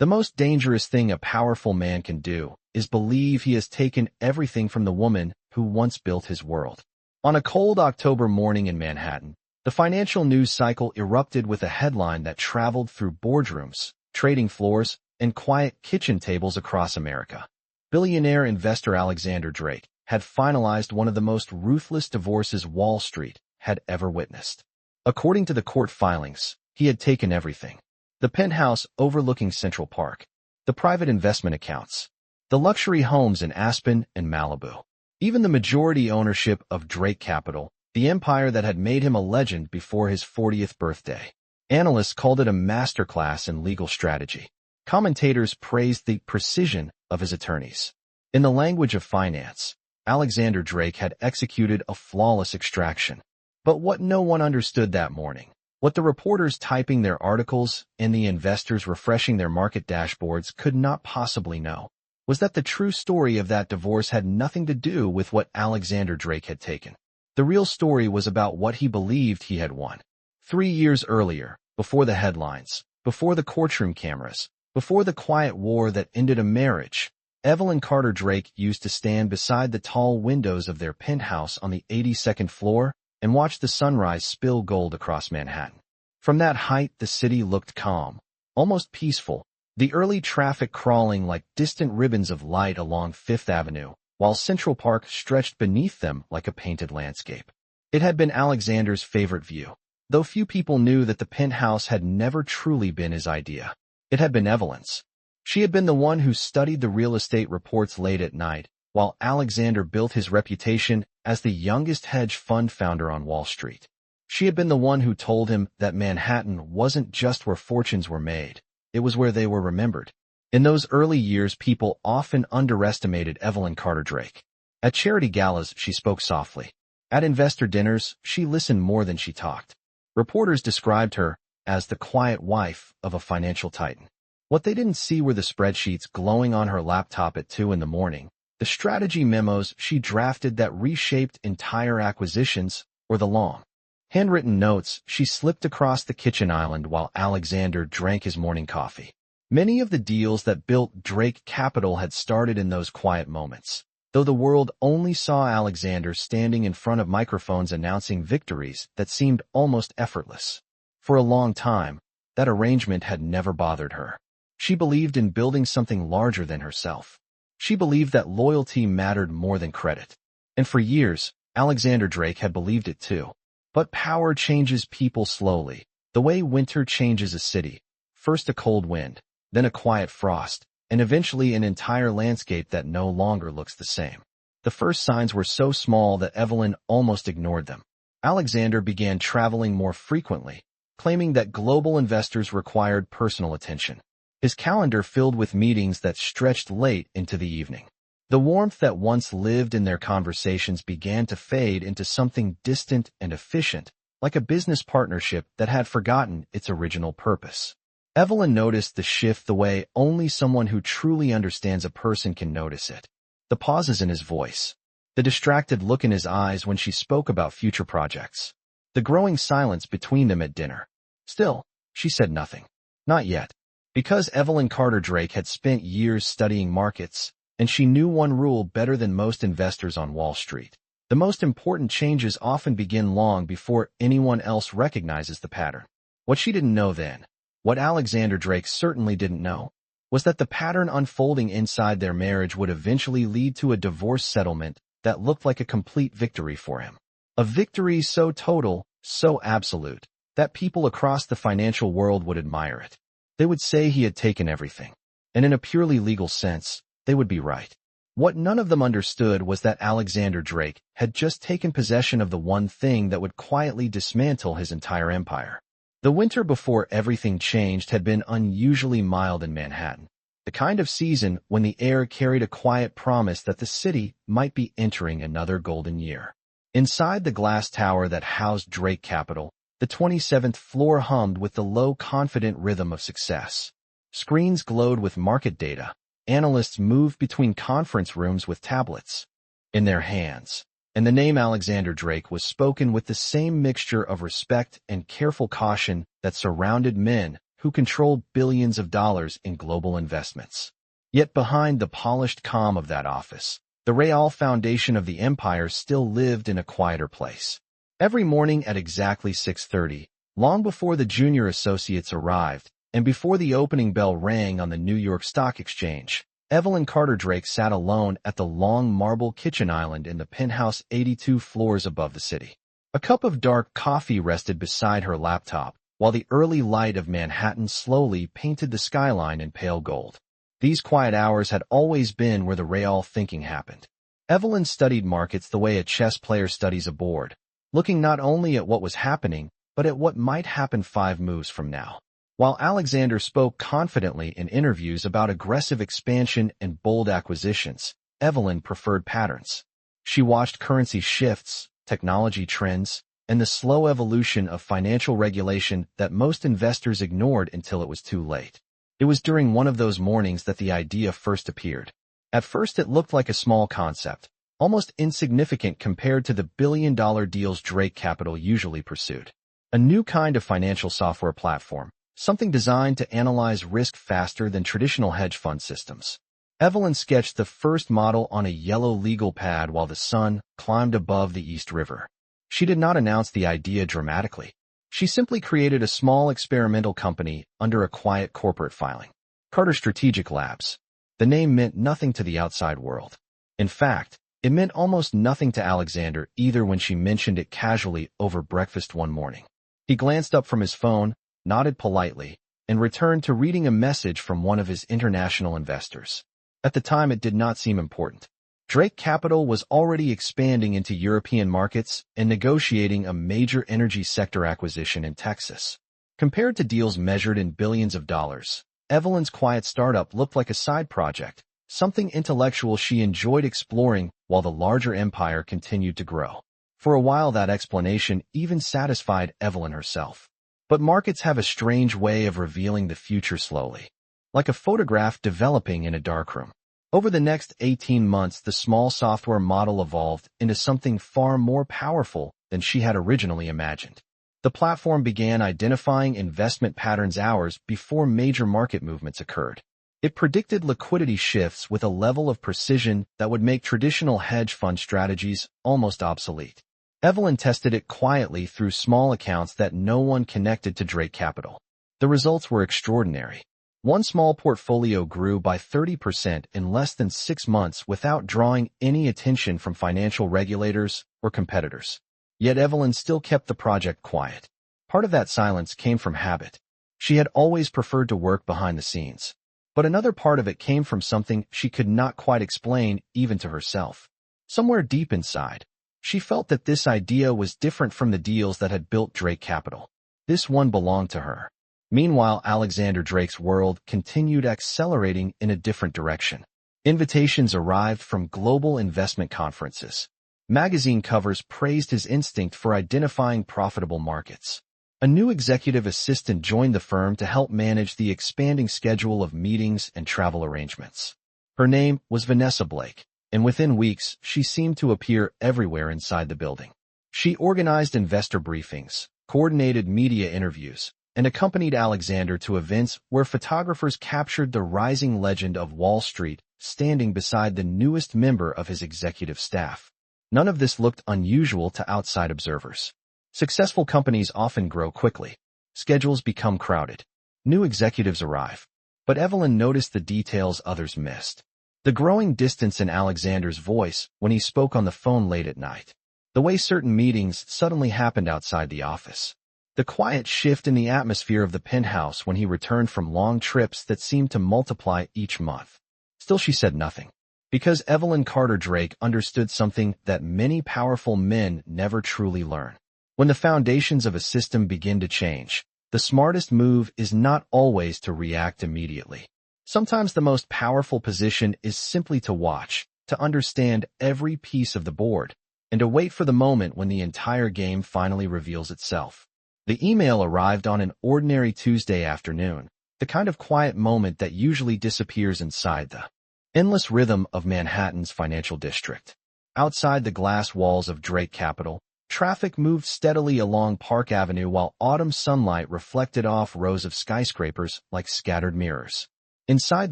The most dangerous thing a powerful man can do is believe he has taken everything from the woman who once built his world. On a cold October morning in Manhattan, the financial news cycle erupted with a headline that traveled through boardrooms, trading floors, and quiet kitchen tables across America. Billionaire investor Alexander Drake had finalized one of the most ruthless divorces Wall Street had ever witnessed. According to the court filings, he had taken everything: the penthouse overlooking Central Park, the private investment accounts, the luxury homes in Aspen and Malibu, even the majority ownership of Drake Capital, the empire that had made him a legend before his 40th birthday. Analysts called it a masterclass in legal strategy. Commentators praised the precision of his attorneys. In the language of finance, Alexander Drake had executed a flawless extraction. But what no one understood that morning, what the reporters typing their articles and the investors refreshing their market dashboards could not possibly know, was that the true story of that divorce had nothing to do with what Alexander Drake had taken. The real story was about what he believed he had won. 3 years earlier, before the headlines, before the courtroom cameras, before the quiet war that ended a marriage, Evelyn Carter Drake used to stand beside the tall windows of their penthouse on the 82nd floor and watch the sunrise spill gold across Manhattan. From that height, the city looked calm, almost peaceful, the early traffic crawling like distant ribbons of light along Fifth Avenue, while Central Park stretched beneath them like a painted landscape. It had been Alexander's favorite view, though few people knew that the penthouse had never truly been his idea. It had been Evelyn's. She had been the one who studied the real estate reports late at night, while Alexander built his reputation as the youngest hedge fund founder on Wall Street. She had been the one who told him that Manhattan wasn't just where fortunes were made, it was where they were remembered. In those early years, people often underestimated Evelyn Carter Drake. At charity galas, she spoke softly. At investor dinners, she listened more than she talked. Reporters described her as the quiet wife of a financial titan. What they didn't see were the spreadsheets glowing on her laptop at 2 in the morning, the strategy memos she drafted that reshaped entire acquisitions, or the long, handwritten notes she slipped across the kitchen island while Alexander drank his morning coffee. Many of the deals that built Drake Capital had started in those quiet moments, though the world only saw Alexander standing in front of microphones announcing victories that seemed almost effortless. For a long time, that arrangement had never bothered her. She believed in building something larger than herself. She believed that loyalty mattered more than credit. And for years, Alexander Drake had believed it too. But power changes people slowly, the way winter changes a city. First a cold wind, then a quiet frost, and eventually an entire landscape that no longer looks the same. The first signs were so small that Evelyn almost ignored them. Alexander began traveling more frequently, claiming that global investors required personal attention. His calendar filled with meetings that stretched late into the evening. The warmth that once lived in their conversations began to fade into something distant and efficient, like a business partnership that had forgotten its original purpose. Evelyn noticed the shift the way only someone who truly understands a person can notice it. The pauses in his voice, the distracted look in his eyes when she spoke about future projects, the growing silence between them at dinner. Still, she said nothing. Not yet. Because Evelyn Carter Drake had spent years studying markets, and she knew one rule better than most investors on Wall Street. The most important changes often begin long before anyone else recognizes the pattern. What she didn't know then, what Alexander Drake certainly didn't know, was that the pattern unfolding inside their marriage would eventually lead to a divorce settlement that looked like a complete victory for him. A victory so total, so absolute, that people across the financial world would admire it. They would say he had taken everything. And in a purely legal sense, they would be right. What none of them understood was that Alexander Drake had just taken possession of the one thing that would quietly dismantle his entire empire. The winter before everything changed had been unusually mild in Manhattan, the kind of season when the air carried a quiet promise that the city might be entering another golden year. Inside the glass tower that housed Drake Capital, the 27th floor hummed with the low, confident rhythm of success. Screens glowed with market data. Analysts moved between conference rooms with tablets in their hands, and the name Alexander Drake was spoken with the same mixture of respect and careful caution that surrounded men who controlled billions of dollars in global investments. Yet behind the polished calm of that office, the real foundation of the empire still lived in a quieter place. Every morning at exactly 6:30, long before the junior associates arrived, and before the opening bell rang on the New York Stock Exchange, Evelyn Carter Drake sat alone at the long marble kitchen island in the penthouse 82 floors above the city. A cup of dark coffee rested beside her laptop, while the early light of Manhattan slowly painted the skyline in pale gold. These quiet hours had always been where the real thinking happened. Evelyn studied markets the way a chess player studies a board, looking not only at what was happening, but at what might happen 5 moves from now. While Alexander spoke confidently in interviews about aggressive expansion and bold acquisitions, Evelyn preferred patterns. She watched currency shifts, technology trends, and the slow evolution of financial regulation that most investors ignored until it was too late. It was during one of those mornings that the idea first appeared. At first it looked like a small concept, almost insignificant compared to the billion-dollar deals Drake Capital usually pursued. A new kind of financial software platform, something designed to analyze risk faster than traditional hedge fund systems. Evelyn sketched the first model on a yellow legal pad while the sun climbed above the East River. She did not announce the idea dramatically. She simply created a small experimental company under a quiet corporate filing. Carter Strategic Labs. The name meant nothing to the outside world. In fact, it meant almost nothing to Alexander either when she mentioned it casually over breakfast one morning. He glanced up from his phone, nodded politely, and returned to reading a message from one of his international investors. At the time it did not seem important. Drake Capital was already expanding into European markets and negotiating a major energy sector acquisition in Texas. Compared to deals measured in billions of dollars, Evelyn's quiet startup looked like a side project, something intellectual she enjoyed exploring while the larger empire continued to grow. For a while that explanation even satisfied Evelyn herself. But markets have a strange way of revealing the future slowly, like a photograph developing in a darkroom. Over the next 18 months, the small software model evolved into something far more powerful than she had originally imagined. The platform began identifying investment patterns hours before major market movements occurred. It predicted liquidity shifts with a level of precision that would make traditional hedge fund strategies almost obsolete. Evelyn tested it quietly through small accounts that no one connected to Drake Capital. The results were extraordinary. One small portfolio grew by 30% in less than 6 months without drawing any attention from financial regulators or competitors. Yet Evelyn still kept the project quiet. Part of that silence came from habit. She had always preferred to work behind the scenes. But another part of it came from something she could not quite explain even to herself. Somewhere deep inside, she felt that this idea was different from the deals that had built Drake Capital. This one belonged to her. Meanwhile, Alexander Drake's world continued accelerating in a different direction. Invitations arrived from global investment conferences. Magazine covers praised his instinct for identifying profitable markets. A new executive assistant joined the firm to help manage the expanding schedule of meetings and travel arrangements. Her name was Vanessa Blake, and within weeks, she seemed to appear everywhere inside the building. She organized investor briefings, coordinated media interviews, and accompanied Alexander to events where photographers captured the rising legend of Wall Street standing beside the newest member of his executive staff. None of this looked unusual to outside observers. Successful companies often grow quickly. Schedules become crowded. New executives arrive. But Evelyn noticed the details others missed. The growing distance in Alexander's voice when he spoke on the phone late at night. The way certain meetings suddenly happened outside the office. The quiet shift in the atmosphere of the penthouse when he returned from long trips that seemed to multiply each month. Still she said nothing. Because Evelyn Carter Drake understood something that many powerful men never truly learn. When the foundations of a system begin to change, the smartest move is not always to react immediately. Sometimes the most powerful position is simply to watch, to understand every piece of the board, and to wait for the moment when the entire game finally reveals itself. The email arrived on an ordinary Tuesday afternoon, the kind of quiet moment that usually disappears inside the endless rhythm of Manhattan's financial district. Outside the glass walls of Drake Capital, Traffic moved steadily along Park Avenue while autumn sunlight reflected off rows of skyscrapers like scattered mirrors. Inside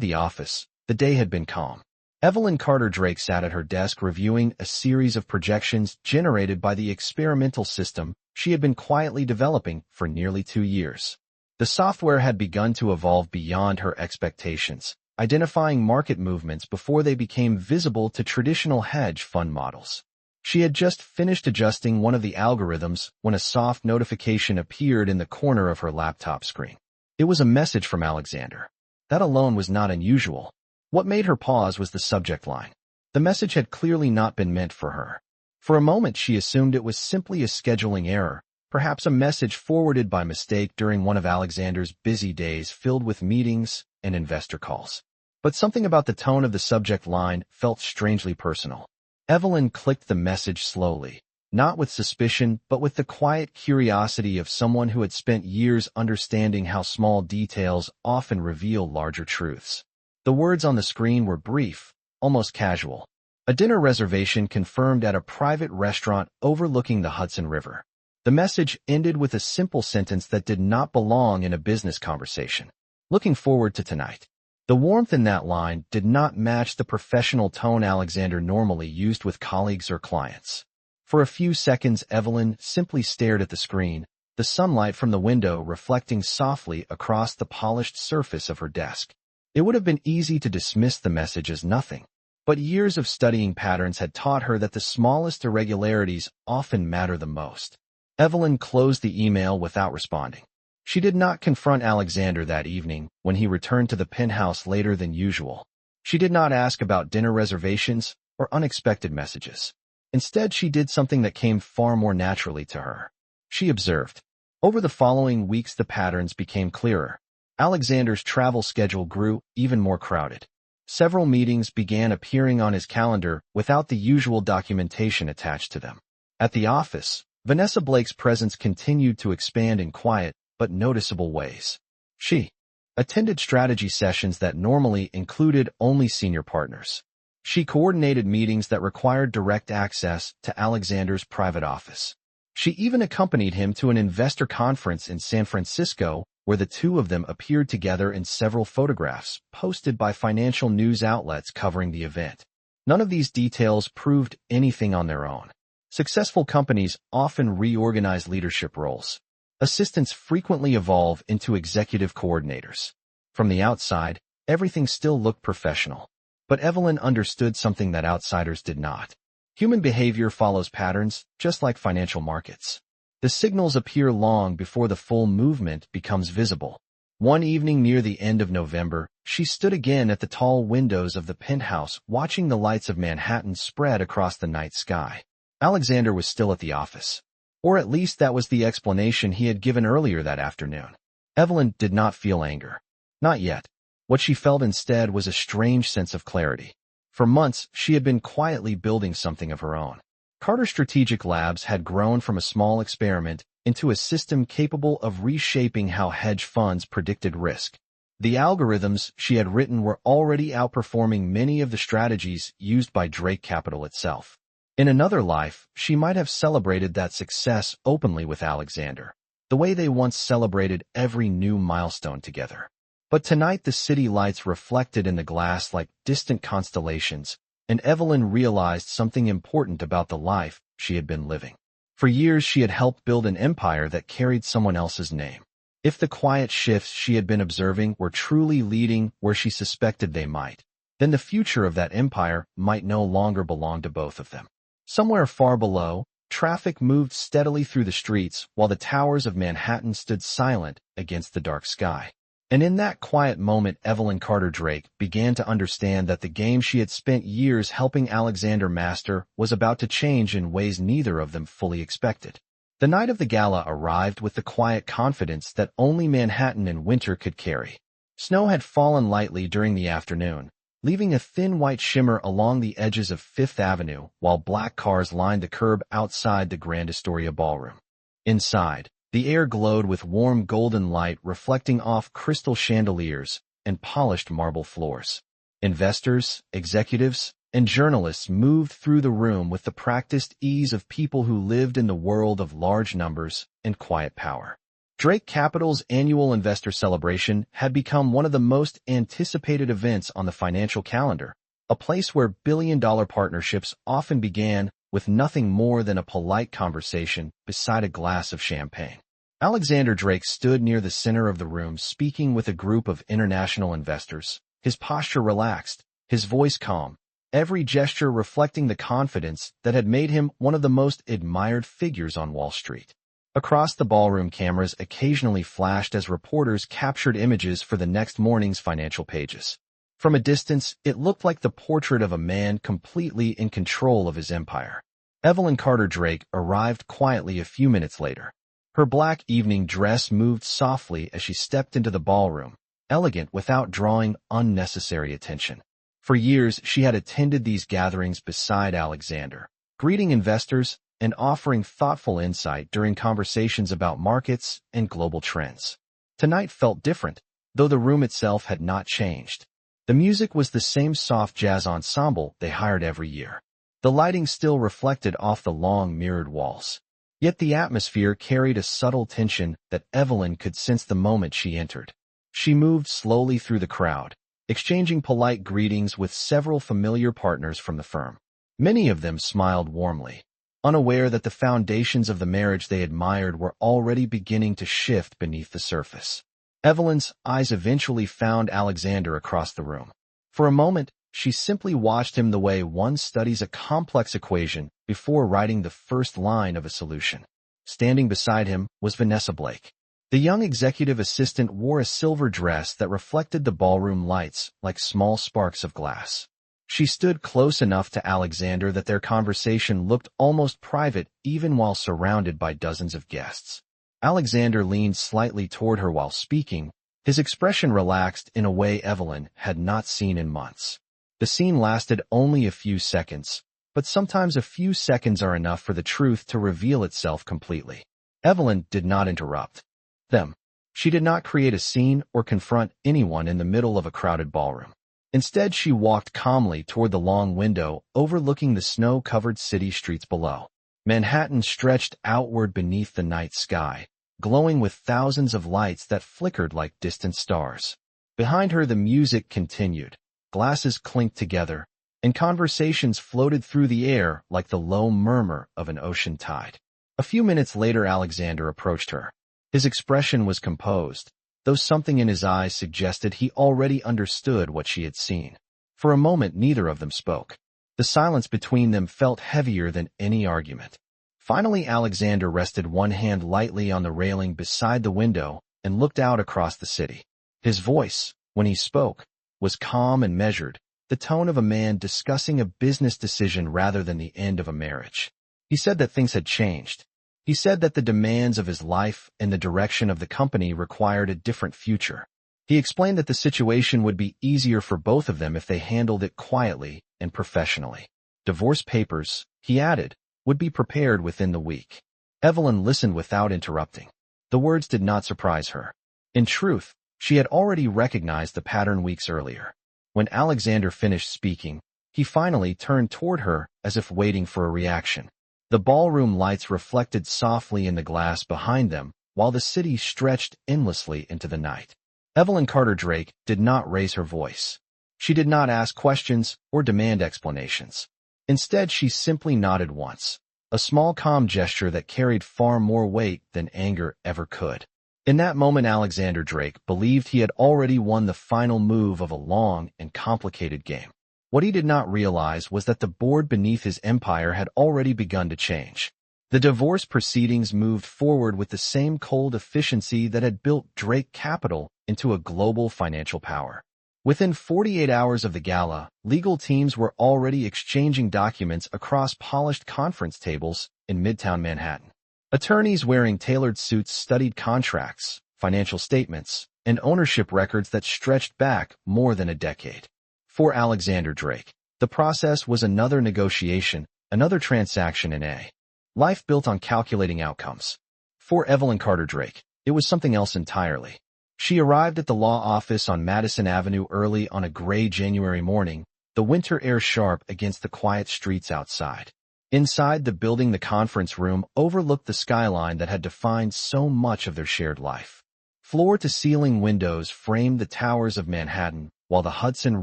the office, the day had been calm. Evelyn Carter Drake sat at her desk reviewing a series of projections generated by the experimental system she had been quietly developing for nearly 2 years. The software had begun to evolve beyond her expectations, identifying market movements before they became visible to traditional hedge fund models. She had just finished adjusting one of the algorithms when a soft notification appeared in the corner of her laptop screen. It was a message from Alexander. That alone was not unusual. What made her pause was the subject line. The message had clearly not been meant for her. For a moment she assumed it was simply a scheduling error, perhaps a message forwarded by mistake during one of Alexander's busy days filled with meetings and investor calls. But something about the tone of the subject line felt strangely personal. Evelyn clicked the message slowly, not with suspicion but with the quiet curiosity of someone who had spent years understanding how small details often reveal larger truths. The words on the screen were brief, almost casual. A dinner reservation confirmed at a private restaurant overlooking the Hudson River. The message ended with a simple sentence that did not belong in a business conversation. Looking forward to tonight. The warmth in that line did not match the professional tone Alexander normally used with colleagues or clients. For a few seconds Evelyn simply stared at the screen, the sunlight from the window reflecting softly across the polished surface of her desk. It would have been easy to dismiss the message as nothing, but years of studying patterns had taught her that the smallest irregularities often matter the most. Evelyn closed the email without responding. She did not confront Alexander that evening when he returned to the penthouse later than usual. She did not ask about dinner reservations or unexpected messages. Instead, she did something that came far more naturally to her. She observed. Over the following weeks the patterns became clearer. Alexander's travel schedule grew even more crowded. Several meetings began appearing on his calendar without the usual documentation attached to them. At the office, Vanessa Blake's presence continued to expand in quiet but noticeable ways. She attended strategy sessions that normally included only senior partners. She coordinated meetings that required direct access to Alexander's private office. She even accompanied him to an investor conference in San Francisco where the two of them appeared together in several photographs posted by financial news outlets covering the event. None of these details proved anything on their own. Successful companies often reorganize leadership roles. Assistants frequently evolve into executive coordinators. From the outside, everything still looked professional. But Evelyn understood something that outsiders did not. Human behavior follows patterns, just like financial markets. The signals appear long before the full movement becomes visible. One evening near the end of November, she stood again at the tall windows of the penthouse watching the lights of Manhattan spread across the night sky. Alexander was still at the office. Or at least that was the explanation he had given earlier that afternoon. Evelyn did not feel anger. Not yet. What she felt instead was a strange sense of clarity. For months, she had been quietly building something of her own. Carter Strategic Labs had grown from a small experiment into a system capable of reshaping how hedge funds predicted risk. The algorithms she had written were already outperforming many of the strategies used by Drake Capital itself. In another life, she might have celebrated that success openly with Alexander, the way they once celebrated every new milestone together. But tonight the city lights reflected in the glass like distant constellations, and Evelyn realized something important about the life she had been living. For years she had helped build an empire that carried someone else's name. If the quiet shifts she had been observing were truly leading where she suspected they might, then the future of that empire might no longer belong to both of them. Somewhere far below, traffic moved steadily through the streets while the towers of Manhattan stood silent against the dark sky. And in that quiet moment, Evelyn Carter Drake began to understand that the game she had spent years helping Alexander master was about to change in ways neither of them fully expected. The night of the gala arrived with the quiet confidence that only Manhattan in winter could carry. Snow had fallen lightly during the afternoon, leaving a thin white shimmer along the edges of Fifth Avenue while black cars lined the curb outside the Grand Astoria Ballroom. Inside, the air glowed with warm golden light reflecting off crystal chandeliers and polished marble floors. Investors, executives, and journalists moved through the room with the practiced ease of people who lived in the world of large numbers and quiet power. Drake Capital's annual investor celebration had become one of the most anticipated events on the financial calendar, a place where billion-dollar partnerships often began with nothing more than a polite conversation beside a glass of champagne. Alexander Drake stood near the center of the room speaking with a group of international investors, his posture relaxed, his voice calm, every gesture reflecting the confidence that had made him one of the most admired figures on Wall Street. Across the ballroom, cameras occasionally flashed as reporters captured images for the next morning's financial pages. From a distance, it looked like the portrait of a man completely in control of his empire. Evelyn Carter Drake arrived quietly a few minutes later. Her black evening dress moved softly as she stepped into the ballroom, elegant without drawing unnecessary attention. For years, she had attended these gatherings beside Alexander, greeting investors and offering thoughtful insight during conversations about markets and global trends. Tonight felt different, though the room itself had not changed. The music was the same soft jazz ensemble they hired every year. The lighting still reflected off the long mirrored walls. Yet the atmosphere carried a subtle tension that Evelyn could sense the moment she entered. She moved slowly through the crowd, exchanging polite greetings with several familiar partners from the firm. Many of them smiled warmly, unaware that the foundations of the marriage they admired were already beginning to shift beneath the surface. Evelyn's eyes eventually found Alexander across the room. For a moment, she simply watched him the way one studies a complex equation before writing the first line of a solution. Standing beside him was Vanessa Blake. The young executive assistant wore a silver dress that reflected the ballroom lights like small sparks of glass. She stood close enough to Alexander that their conversation looked almost private even while surrounded by dozens of guests. Alexander leaned slightly toward her while speaking, his expression relaxed in a way Evelyn had not seen in months. The scene lasted only a few seconds, but sometimes a few seconds are enough for the truth to reveal itself completely. Evelyn did not interrupt them. She did not create a scene or confront anyone in the middle of a crowded ballroom. Instead, she walked calmly toward the long window overlooking the snow-covered city streets below. Manhattan stretched outward beneath the night sky, glowing with thousands of lights that flickered like distant stars. Behind her, the music continued. Glasses clinked together, and conversations floated through the air like the low murmur of an ocean tide. A few minutes later, Alexander approached her. His expression was composed, though something in his eyes suggested he already understood what she had seen. For a moment, neither of them spoke. The silence between them felt heavier than any argument. Finally, Alexander rested one hand lightly on the railing beside the window and looked out across the city. His voice, when he spoke, was calm and measured, the tone of a man discussing a business decision rather than the end of a marriage. He said that things had changed. He said that the demands of his life and the direction of the company required a different future. He explained that the situation would be easier for both of them if they handled it quietly and professionally. Divorce papers, he added, would be prepared within the week. Evelyn listened without interrupting. The words did not surprise her. In truth, she had already recognized the pattern weeks earlier. When Alexander finished speaking, he finally turned toward her as if waiting for a reaction. The ballroom lights reflected softly in the glass behind them, while the city stretched endlessly into the night. Evelyn Carter Drake did not raise her voice. She did not ask questions or demand explanations. Instead, she simply nodded once, a small calm gesture that carried far more weight than anger ever could. In that moment, Alexander Drake believed he had already won the final move of a long and complicated game. What he did not realize was that the board beneath his empire had already begun to change. The divorce proceedings moved forward with the same cold efficiency that had built Drake Capital into a global financial power. Within 48 hours of the gala, legal teams were already exchanging documents across polished conference tables in Midtown Manhattan. Attorneys wearing tailored suits studied contracts, financial statements, and ownership records that stretched back more than a decade. For Alexander Drake, the process was another negotiation, another transaction in a life built on calculating outcomes. For Evelyn Carter Drake, it was something else entirely. She arrived at the law office on Madison Avenue early on a gray January morning, the winter air sharp against the quiet streets outside. Inside the building, the conference room overlooked the skyline that had defined so much of their shared life. Floor-to-ceiling windows framed the towers of Manhattan, while the Hudson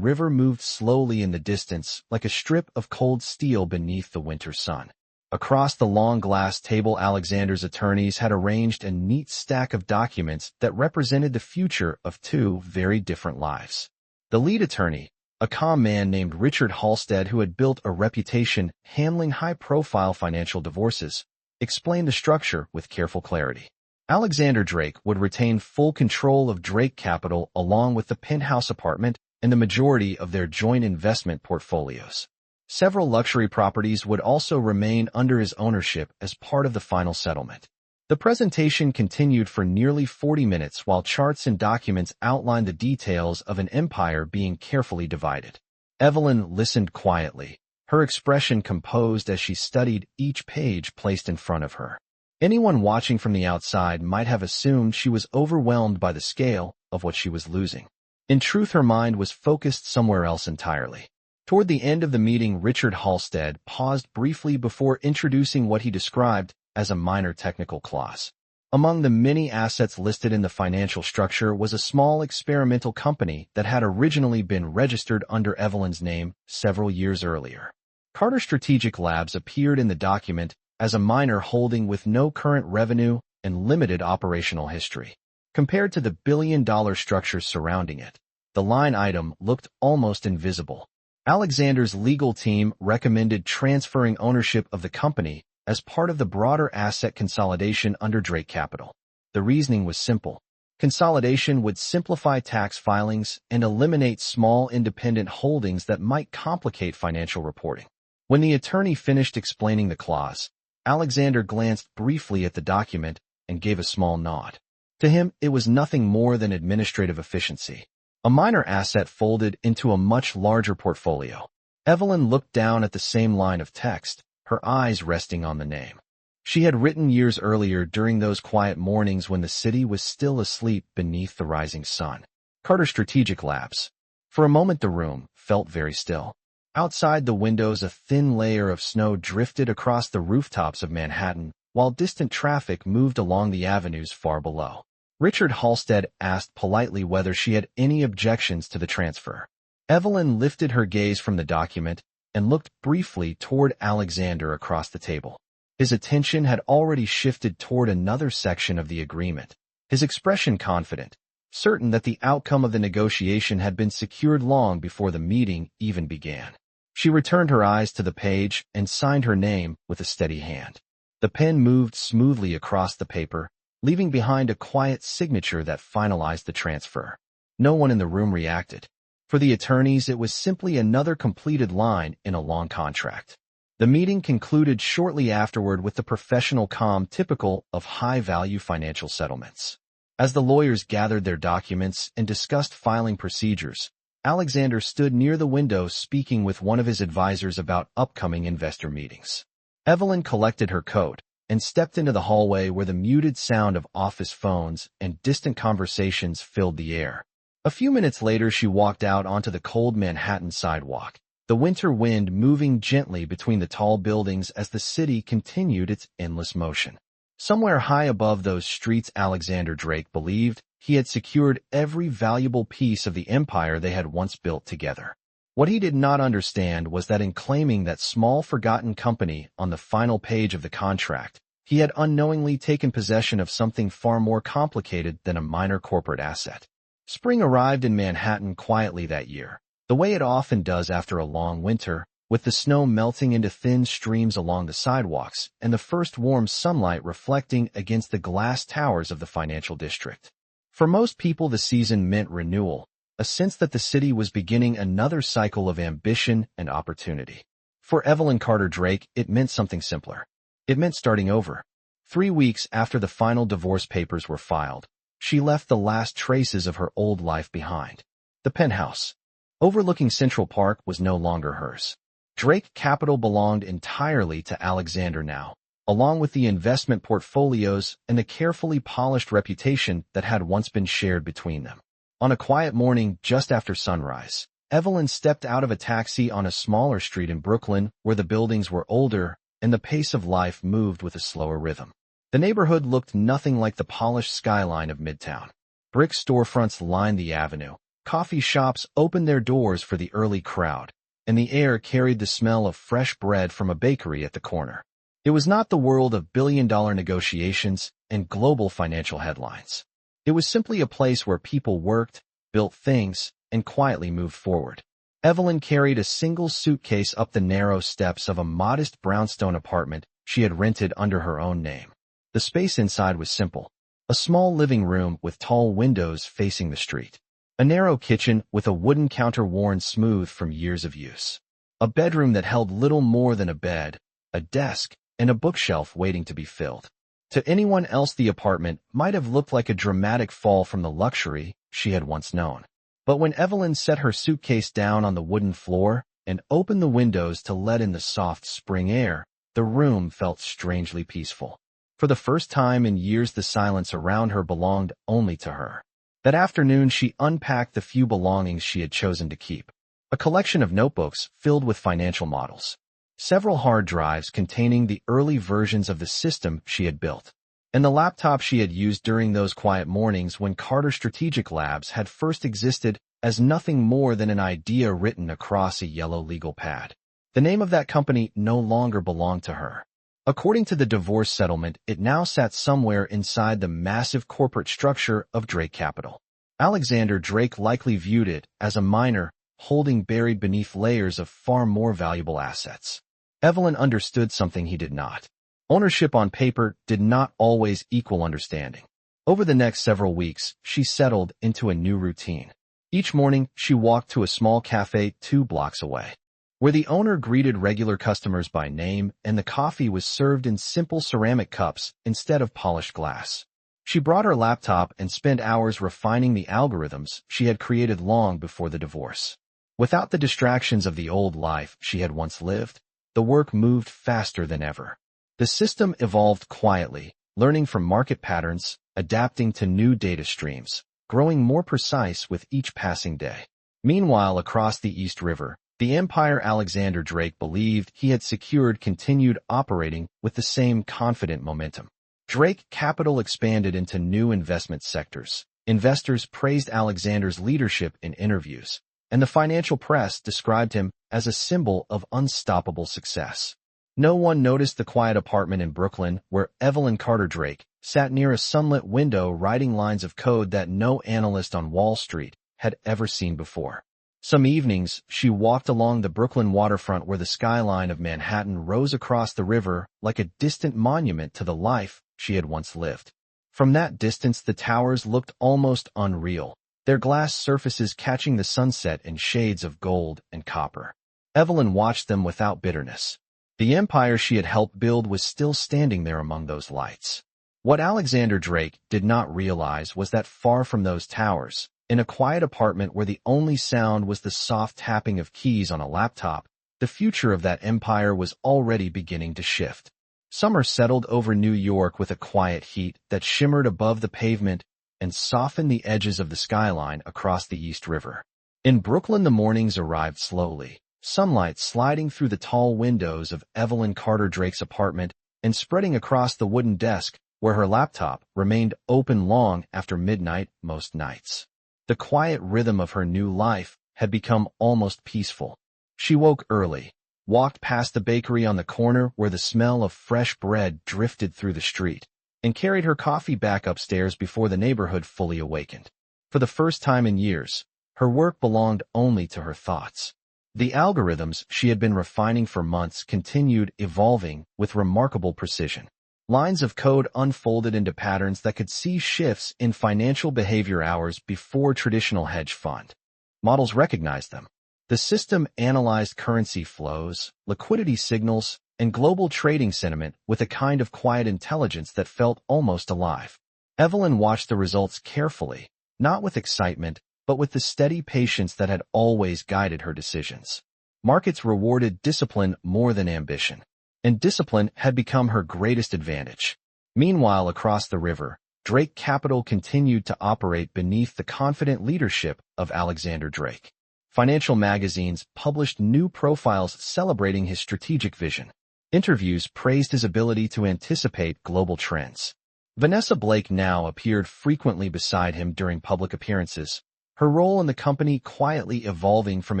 River moved slowly in the distance like a strip of cold steel beneath the winter sun. Across the long glass table, Alexander's attorneys had arranged a neat stack of documents that represented the future of two very different lives. The lead attorney, a calm man named Richard Halstead who had built a reputation handling high-profile financial divorces, explained the structure with careful clarity. Alexander Drake would retain full control of Drake Capital along with the penthouse apartment and the majority of their joint investment portfolios. Several luxury properties would also remain under his ownership as part of the final settlement. The presentation continued for nearly 40 minutes while charts and documents outlined the details of an empire being carefully divided. Evelyn listened quietly, her expression composed as she studied each page placed in front of her. Anyone watching from the outside might have assumed she was overwhelmed by the scale of what she was losing. In truth, her mind was focused somewhere else entirely. Toward the end of the meeting, Richard Halstead paused briefly before introducing what he described as a minor technical clause. Among the many assets listed in the financial structure was a small experimental company that had originally been registered under Evelyn's name several years earlier. Carter Strategic Labs appeared in the document as a minor holding with no current revenue and limited operational history. Compared to the billion-dollar structures surrounding it, the line item looked almost invisible. Alexander's legal team recommended transferring ownership of the company as part of the broader asset consolidation under Drake Capital. The reasoning was simple. Consolidation would simplify tax filings and eliminate small independent holdings that might complicate financial reporting. When the attorney finished explaining the clause, Alexander glanced briefly at the document and gave a small nod. To him, it was nothing more than administrative efficiency. A minor asset folded into a much larger portfolio. Evelyn looked down at the same line of text, her eyes resting on the name. She had written years earlier during those quiet mornings when the city was still asleep beneath the rising sun. Carter Strategic Labs. For a moment the room felt very still. Outside the windows, a thin layer of snow drifted across the rooftops of Manhattan, while distant traffic moved along the avenues far below. Richard Halstead asked politely whether she had any objections to the transfer. Evelyn lifted her gaze from the document and looked briefly toward Alexander across the table. His attention had already shifted toward another section of the agreement, his expression confident, certain that the outcome of the negotiation had been secured long before the meeting even began. She returned her eyes to the page and signed her name with a steady hand. The pen moved smoothly across the paper, leaving behind a quiet signature that finalized the transfer. No one in the room reacted. For the attorneys, it was simply another completed line in a long contract. The meeting concluded shortly afterward with the professional calm typical of high-value financial settlements. As the lawyers gathered their documents and discussed filing procedures, Alexander stood near the window speaking with one of his advisors about upcoming investor meetings. Evelyn collected her coat and stepped into the hallway where the muted sound of office phones and distant conversations filled the air. A few minutes later, she walked out onto the cold Manhattan sidewalk, the winter wind moving gently between the tall buildings as the city continued its endless motion. Somewhere high above those streets, Alexander Drake believed he had secured every valuable piece of the empire they had once built together. What he did not understand was that in claiming that small forgotten company on the final page of the contract, he had unknowingly taken possession of something far more complicated than a minor corporate asset. Spring arrived in Manhattan quietly that year, the way it often does after a long winter, with the snow melting into thin streams along the sidewalks and the first warm sunlight reflecting against the glass towers of the financial district. For most people, the season meant renewal, a sense that the city was beginning another cycle of ambition and opportunity. For Evelyn Carter Drake, it meant something simpler. It meant starting over. 3 weeks after the final divorce papers were filed, she left the last traces of her old life behind. The penthouse, overlooking Central Park, was no longer hers. Drake Capital belonged entirely to Alexander now, along with the investment portfolios and the carefully polished reputation that had once been shared between them. On a quiet morning just after sunrise, Evelyn stepped out of a taxi on a smaller street in Brooklyn where the buildings were older and the pace of life moved with a slower rhythm. The neighborhood looked nothing like the polished skyline of Midtown. Brick storefronts lined the avenue, coffee shops opened their doors for the early crowd, and the air carried the smell of fresh bread from a bakery at the corner. It was not the world of billion-dollar negotiations and global financial headlines. It was simply a place where people worked, built things, and quietly moved forward. Evelyn carried a single suitcase up the narrow steps of a modest brownstone apartment she had rented under her own name. The space inside was simple. A small living room with tall windows facing the street. A narrow kitchen with a wooden counter worn smooth from years of use. A bedroom that held little more than a bed, a desk, and a bookshelf waiting to be filled. To anyone else, the apartment might have looked like a dramatic fall from the luxury she had once known. But when Evelyn set her suitcase down on the wooden floor and opened the windows to let in the soft spring air, the room felt strangely peaceful. For the first time in years, the silence around her belonged only to her. That afternoon, she unpacked the few belongings she had chosen to keep. A collection of notebooks filled with financial models. Several hard drives containing the early versions of the system she had built. And the laptop she had used during those quiet mornings when Carter Strategic Labs had first existed as nothing more than an idea written across a yellow legal pad. The name of that company no longer belonged to her. According to the divorce settlement, it now sat somewhere inside the massive corporate structure of Drake Capital. Alexander Drake likely viewed it as a miner holding buried beneath layers of far more valuable assets. Evelyn understood something he did not. Ownership on paper did not always equal understanding. Over the next several weeks, she settled into a new routine. Each morning, she walked to a small cafe 2 blocks away, where the owner greeted regular customers by name and the coffee was served in simple ceramic cups instead of polished glass. She brought her laptop and spent hours refining the algorithms she had created long before the divorce. Without the distractions of the old life she had once lived, the work moved faster than ever. The system evolved quietly, learning from market patterns, adapting to new data streams, growing more precise with each passing day. Meanwhile, across the East River, the empire Alexander Drake believed he had secured continued operating with the same confident momentum. Drake Capital expanded into new investment sectors. Investors praised Alexander's leadership in interviews, and the financial press described him as a symbol of unstoppable success. No one noticed the quiet apartment in Brooklyn where Evelyn Carter Drake sat near a sunlit window writing lines of code that no analyst on Wall Street had ever seen before. Some evenings, she walked along the Brooklyn waterfront where the skyline of Manhattan rose across the river like a distant monument to the life she had once lived. From that distance, the towers looked almost unreal, their glass surfaces catching the sunset in shades of gold and copper. Evelyn watched them without bitterness. The empire she had helped build was still standing there among those lights. What Alexander Drake did not realize was that far from those towers, in a quiet apartment where the only sound was the soft tapping of keys on a laptop, the future of that empire was already beginning to shift. Summer settled over New York with a quiet heat that shimmered above the pavement and softened the edges of the skyline across the East River. In Brooklyn, the mornings arrived slowly, sunlight sliding through the tall windows of Evelyn Carter Drake's apartment and spreading across the wooden desk where her laptop remained open long after midnight most nights. The quiet rhythm of her new life had become almost peaceful. She woke early, walked past the bakery on the corner where the smell of fresh bread drifted through the street, and carried her coffee back upstairs before the neighborhood fully awakened. For the first time in years, her work belonged only to her thoughts. The algorithms she had been refining for months continued evolving with remarkable precision. Lines of code unfolded into patterns that could see shifts in financial behavior hours before traditional hedge fund models recognized them. The system analyzed currency flows, liquidity signals, and global trading sentiment with a kind of quiet intelligence that felt almost alive. Evelyn watched the results carefully, not with excitement, but with the steady patience that had always guided her decisions. Markets rewarded discipline more than ambition, and discipline had become her greatest advantage. Meanwhile, across the river, Drake Capital continued to operate beneath the confident leadership of Alexander Drake. Financial magazines published new profiles celebrating his strategic vision. Interviews praised his ability to anticipate global trends. Vanessa Blake now appeared frequently beside him during public appearances, her role in the company quietly evolving from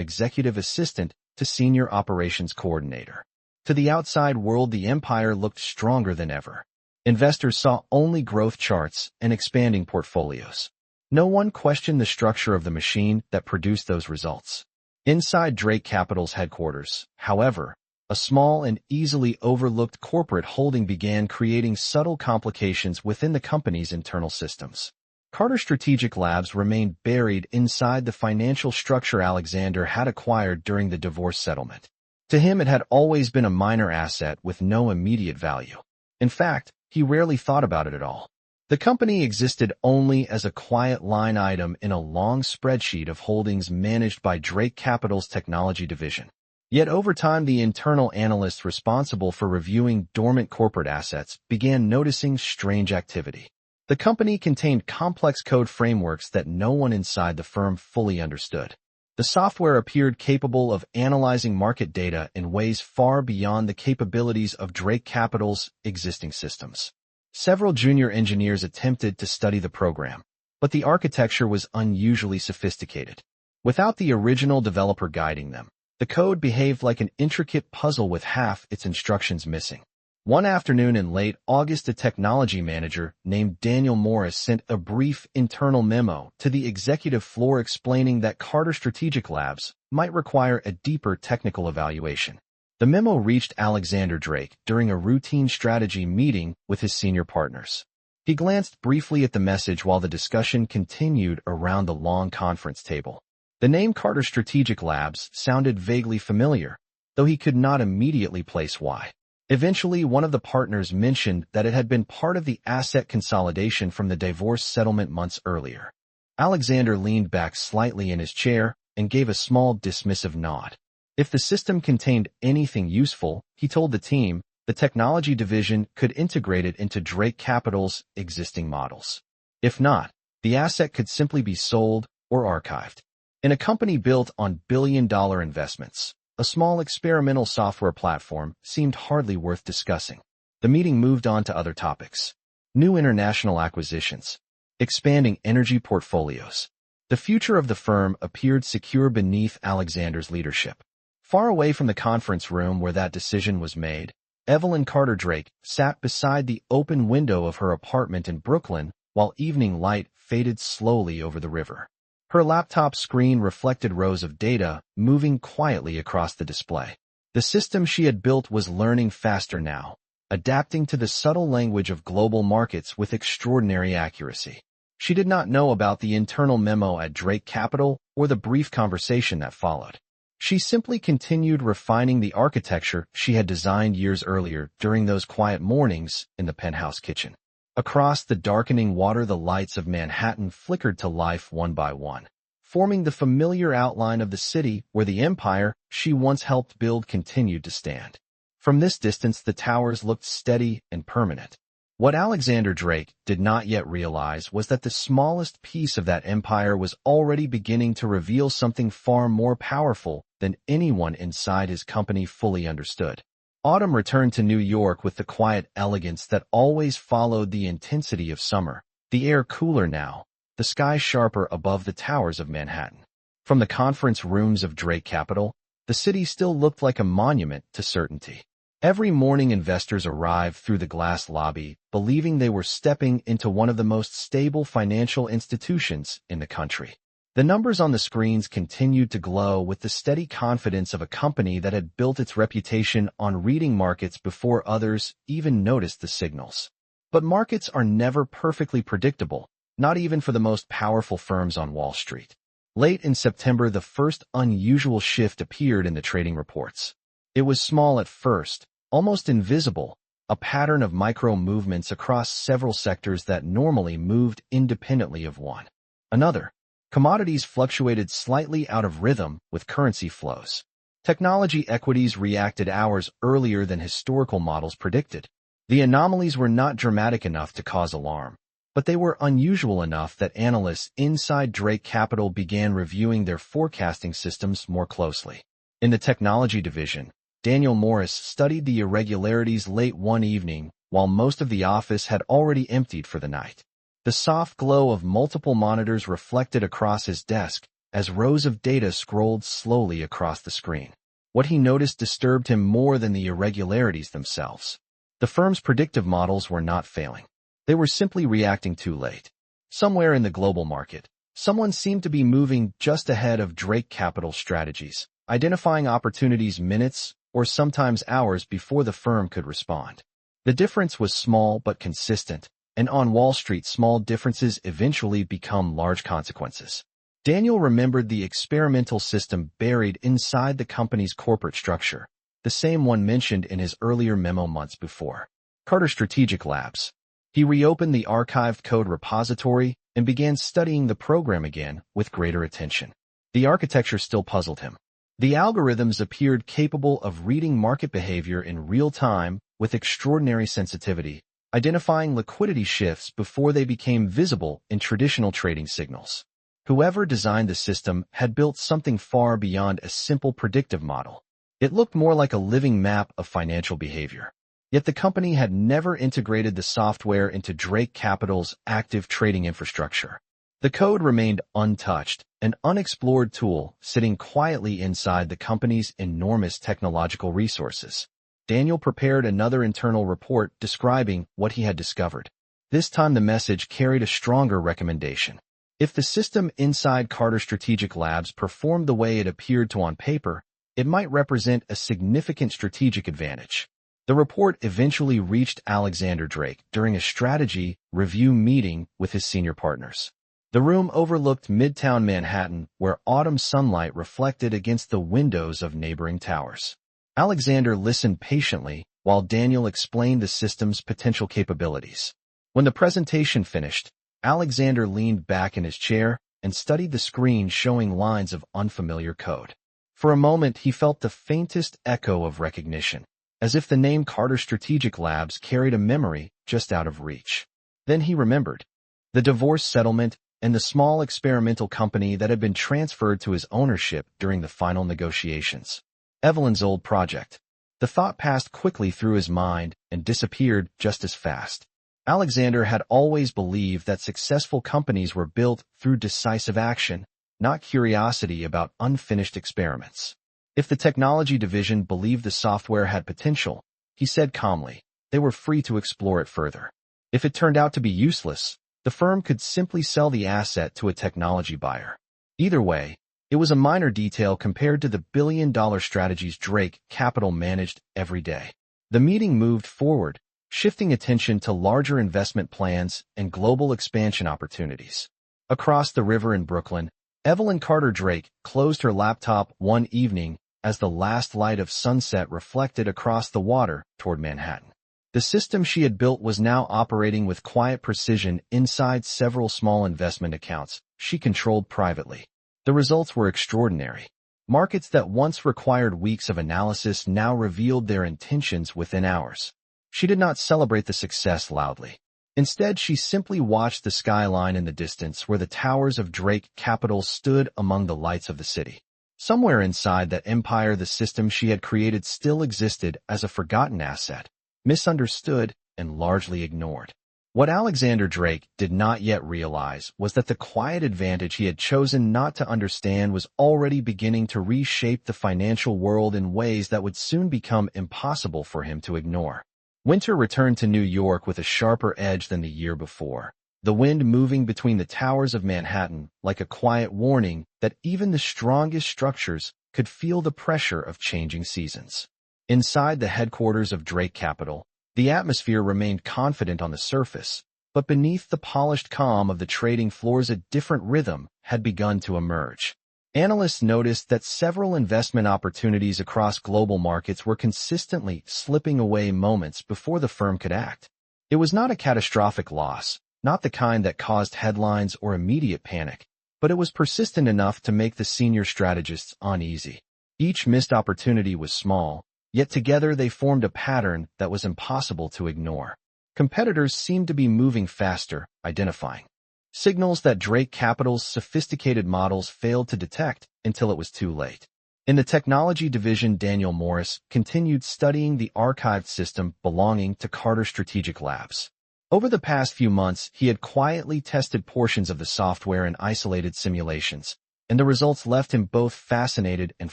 executive assistant to senior operations coordinator. To the outside world, the empire looked stronger than ever. Investors saw only growth charts and expanding portfolios. No one questioned the structure of the machine that produced those results. Inside Drake Capital's headquarters, however, a small and easily overlooked corporate holding began creating subtle complications within the company's internal systems. Carter Strategic Labs remained buried inside the financial structure Alexander had acquired during the divorce settlement. To him, it had always been a minor asset with no immediate value. In fact, he rarely thought about it at all. The company existed only as a quiet line item in a long spreadsheet of holdings managed by Drake Capital's technology division. Yet over time, the internal analysts responsible for reviewing dormant corporate assets began noticing strange activity. The company contained complex code frameworks that no one inside the firm fully understood. The software appeared capable of analyzing market data in ways far beyond the capabilities of Drake Capital's existing systems. Several junior engineers attempted to study the program, but the architecture was unusually sophisticated. Without the original developer guiding them, the code behaved like an intricate puzzle with half its instructions missing. One afternoon in late August, a technology manager named Daniel Morris sent a brief internal memo to the executive floor explaining that Carter Strategic Labs might require a deeper technical evaluation. The memo reached Alexander Drake during a routine strategy meeting with his senior partners. He glanced briefly at the message while the discussion continued around the long conference table. The name Carter Strategic Labs sounded vaguely familiar, though he could not immediately place why. Eventually, one of the partners mentioned that it had been part of the asset consolidation from the divorce settlement months earlier. Alexander leaned back slightly in his chair and gave a small dismissive nod. If the system contained anything useful, he told the team, the technology division could integrate it into Drake Capital's existing models. If not, the asset could simply be sold or archived. In a company built on billion-dollar investments, a small experimental software platform seemed hardly worth discussing. The meeting moved on to other topics. New international acquisitions, expanding energy portfolios. The future of the firm appeared secure beneath Alexander's leadership. Far away from the conference room where that decision was made, Evelyn Carter Drake sat beside the open window of her apartment in Brooklyn while evening light faded slowly over the river. Her laptop screen reflected rows of data moving quietly across the display. The system she had built was learning faster now, adapting to the subtle language of global markets with extraordinary accuracy. She did not know about the internal memo at Drake Capital or the brief conversation that followed. She simply continued refining the architecture she had designed years earlier during those quiet mornings in the penthouse kitchen. Across the darkening water, the lights of Manhattan flickered to life one by one, forming the familiar outline of the city where the empire she once helped build continued to stand. From this distance, the towers looked steady and permanent. What Alexander Drake did not yet realize was that the smallest piece of that empire was already beginning to reveal something far more powerful than anyone inside his company fully understood. Autumn returned to New York with the quiet elegance that always followed the intensity of summer, the air cooler now, the sky sharper above the towers of Manhattan. From the conference rooms of Drake Capital, the city still looked like a monument to certainty. Every morning, investors arrived through the glass lobby, believing they were stepping into one of the most stable financial institutions in the country. The numbers on the screens continued to glow with the steady confidence of a company that had built its reputation on reading markets before others even noticed the signals. But markets are never perfectly predictable, not even for the most powerful firms on Wall Street. Late in September, the first unusual shift appeared in the trading reports. It was small at first, almost invisible, a pattern of micro-movements across several sectors that normally moved independently of one another. Commodities fluctuated slightly out of rhythm with currency flows. Technology equities reacted hours earlier than historical models predicted. The anomalies were not dramatic enough to cause alarm, but they were unusual enough that analysts inside Drake Capital began reviewing their forecasting systems more closely. In the technology division, Daniel Morris studied the irregularities late one evening while most of the office had already emptied for the night. The soft glow of multiple monitors reflected across his desk as rows of data scrolled slowly across the screen. What he noticed disturbed him more than the irregularities themselves. The firm's predictive models were not failing. They were simply reacting too late. Somewhere in the global market, someone seemed to be moving just ahead of Drake Capital's strategies, identifying opportunities minutes or sometimes hours before the firm could respond. The difference was small but consistent, and on Wall Street small differences eventually become large consequences. Daniel remembered the experimental system buried inside the company's corporate structure, the same one mentioned in his earlier memo months before. Carter Strategic Labs. He reopened the archived code repository and began studying the program again with greater attention. The architecture still puzzled him. The algorithms appeared capable of reading market behavior in real time with extraordinary sensitivity, identifying liquidity shifts before they became visible in traditional trading signals. Whoever designed the system had built something far beyond a simple predictive model. It looked more like a living map of financial behavior. Yet the company had never integrated the software into Drake Capital's active trading infrastructure. The code remained untouched, an unexplored tool sitting quietly inside the company's enormous technological resources. Daniel prepared another internal report describing what he had discovered. This time the message carried a stronger recommendation. If the system inside Carter Strategic Labs performed the way it appeared to on paper, it might represent a significant strategic advantage. The report eventually reached Alexander Drake during a strategy review meeting with his senior partners. The room overlooked Midtown Manhattan, where autumn sunlight reflected against the windows of neighboring towers. Alexander listened patiently while Daniel explained the system's potential capabilities. When the presentation finished, Alexander leaned back in his chair and studied the screen showing lines of unfamiliar code. For a moment, he felt the faintest echo of recognition, as if the name Carter Strategic Labs carried a memory just out of reach. Then he remembered the divorce settlement and the small experimental company that had been transferred to his ownership during the final negotiations. Evelyn's old project. The thought passed quickly through his mind and disappeared just as fast. Alexander had always believed that successful companies were built through decisive action, not curiosity about unfinished experiments. If the technology division believed the software had potential, he said calmly, they were free to explore it further. If it turned out to be useless, the firm could simply sell the asset to a technology buyer. Either way, it was a minor detail compared to the billion-dollar strategies Drake Capital managed every day. The meeting moved forward, shifting attention to larger investment plans and global expansion opportunities. Across the river in Brooklyn, Evelyn Carter Drake closed her laptop one evening as the last light of sunset reflected across the water toward Manhattan. The system she had built was now operating with quiet precision inside several small investment accounts she controlled privately. The results were extraordinary. Markets that once required weeks of analysis now revealed their intentions within hours. She did not celebrate the success loudly. Instead, she simply watched the skyline in the distance where the towers of Drake Capital stood among the lights of the city. Somewhere inside that empire, the system she had created still existed as a forgotten asset, misunderstood and largely ignored. What Alexander Drake did not yet realize was that the quiet advantage he had chosen not to understand was already beginning to reshape the financial world in ways that would soon become impossible for him to ignore. Winter returned to New York with a sharper edge than the year before, the wind moving between the towers of Manhattan like a quiet warning that even the strongest structures could feel the pressure of changing seasons. Inside the headquarters of Drake Capital, the atmosphere remained confident on the surface, but beneath the polished calm of the trading floors a different rhythm had begun to emerge. Analysts noticed that several investment opportunities across global markets were consistently slipping away moments before the firm could act. It was not a catastrophic loss, not the kind that caused headlines or immediate panic, but it was persistent enough to make the senior strategists uneasy. Each missed opportunity was small, yet together they formed a pattern that was impossible to ignore. competitors seemed to be moving faster, identifying signals that Drake Capital's sophisticated models failed to detect until it was too late. In the technology division, Daniel Morris continued studying the archived system belonging to Carter Strategic Labs. Over the past few months, he had quietly tested portions of the software in isolated simulations, and the results left him both fascinated and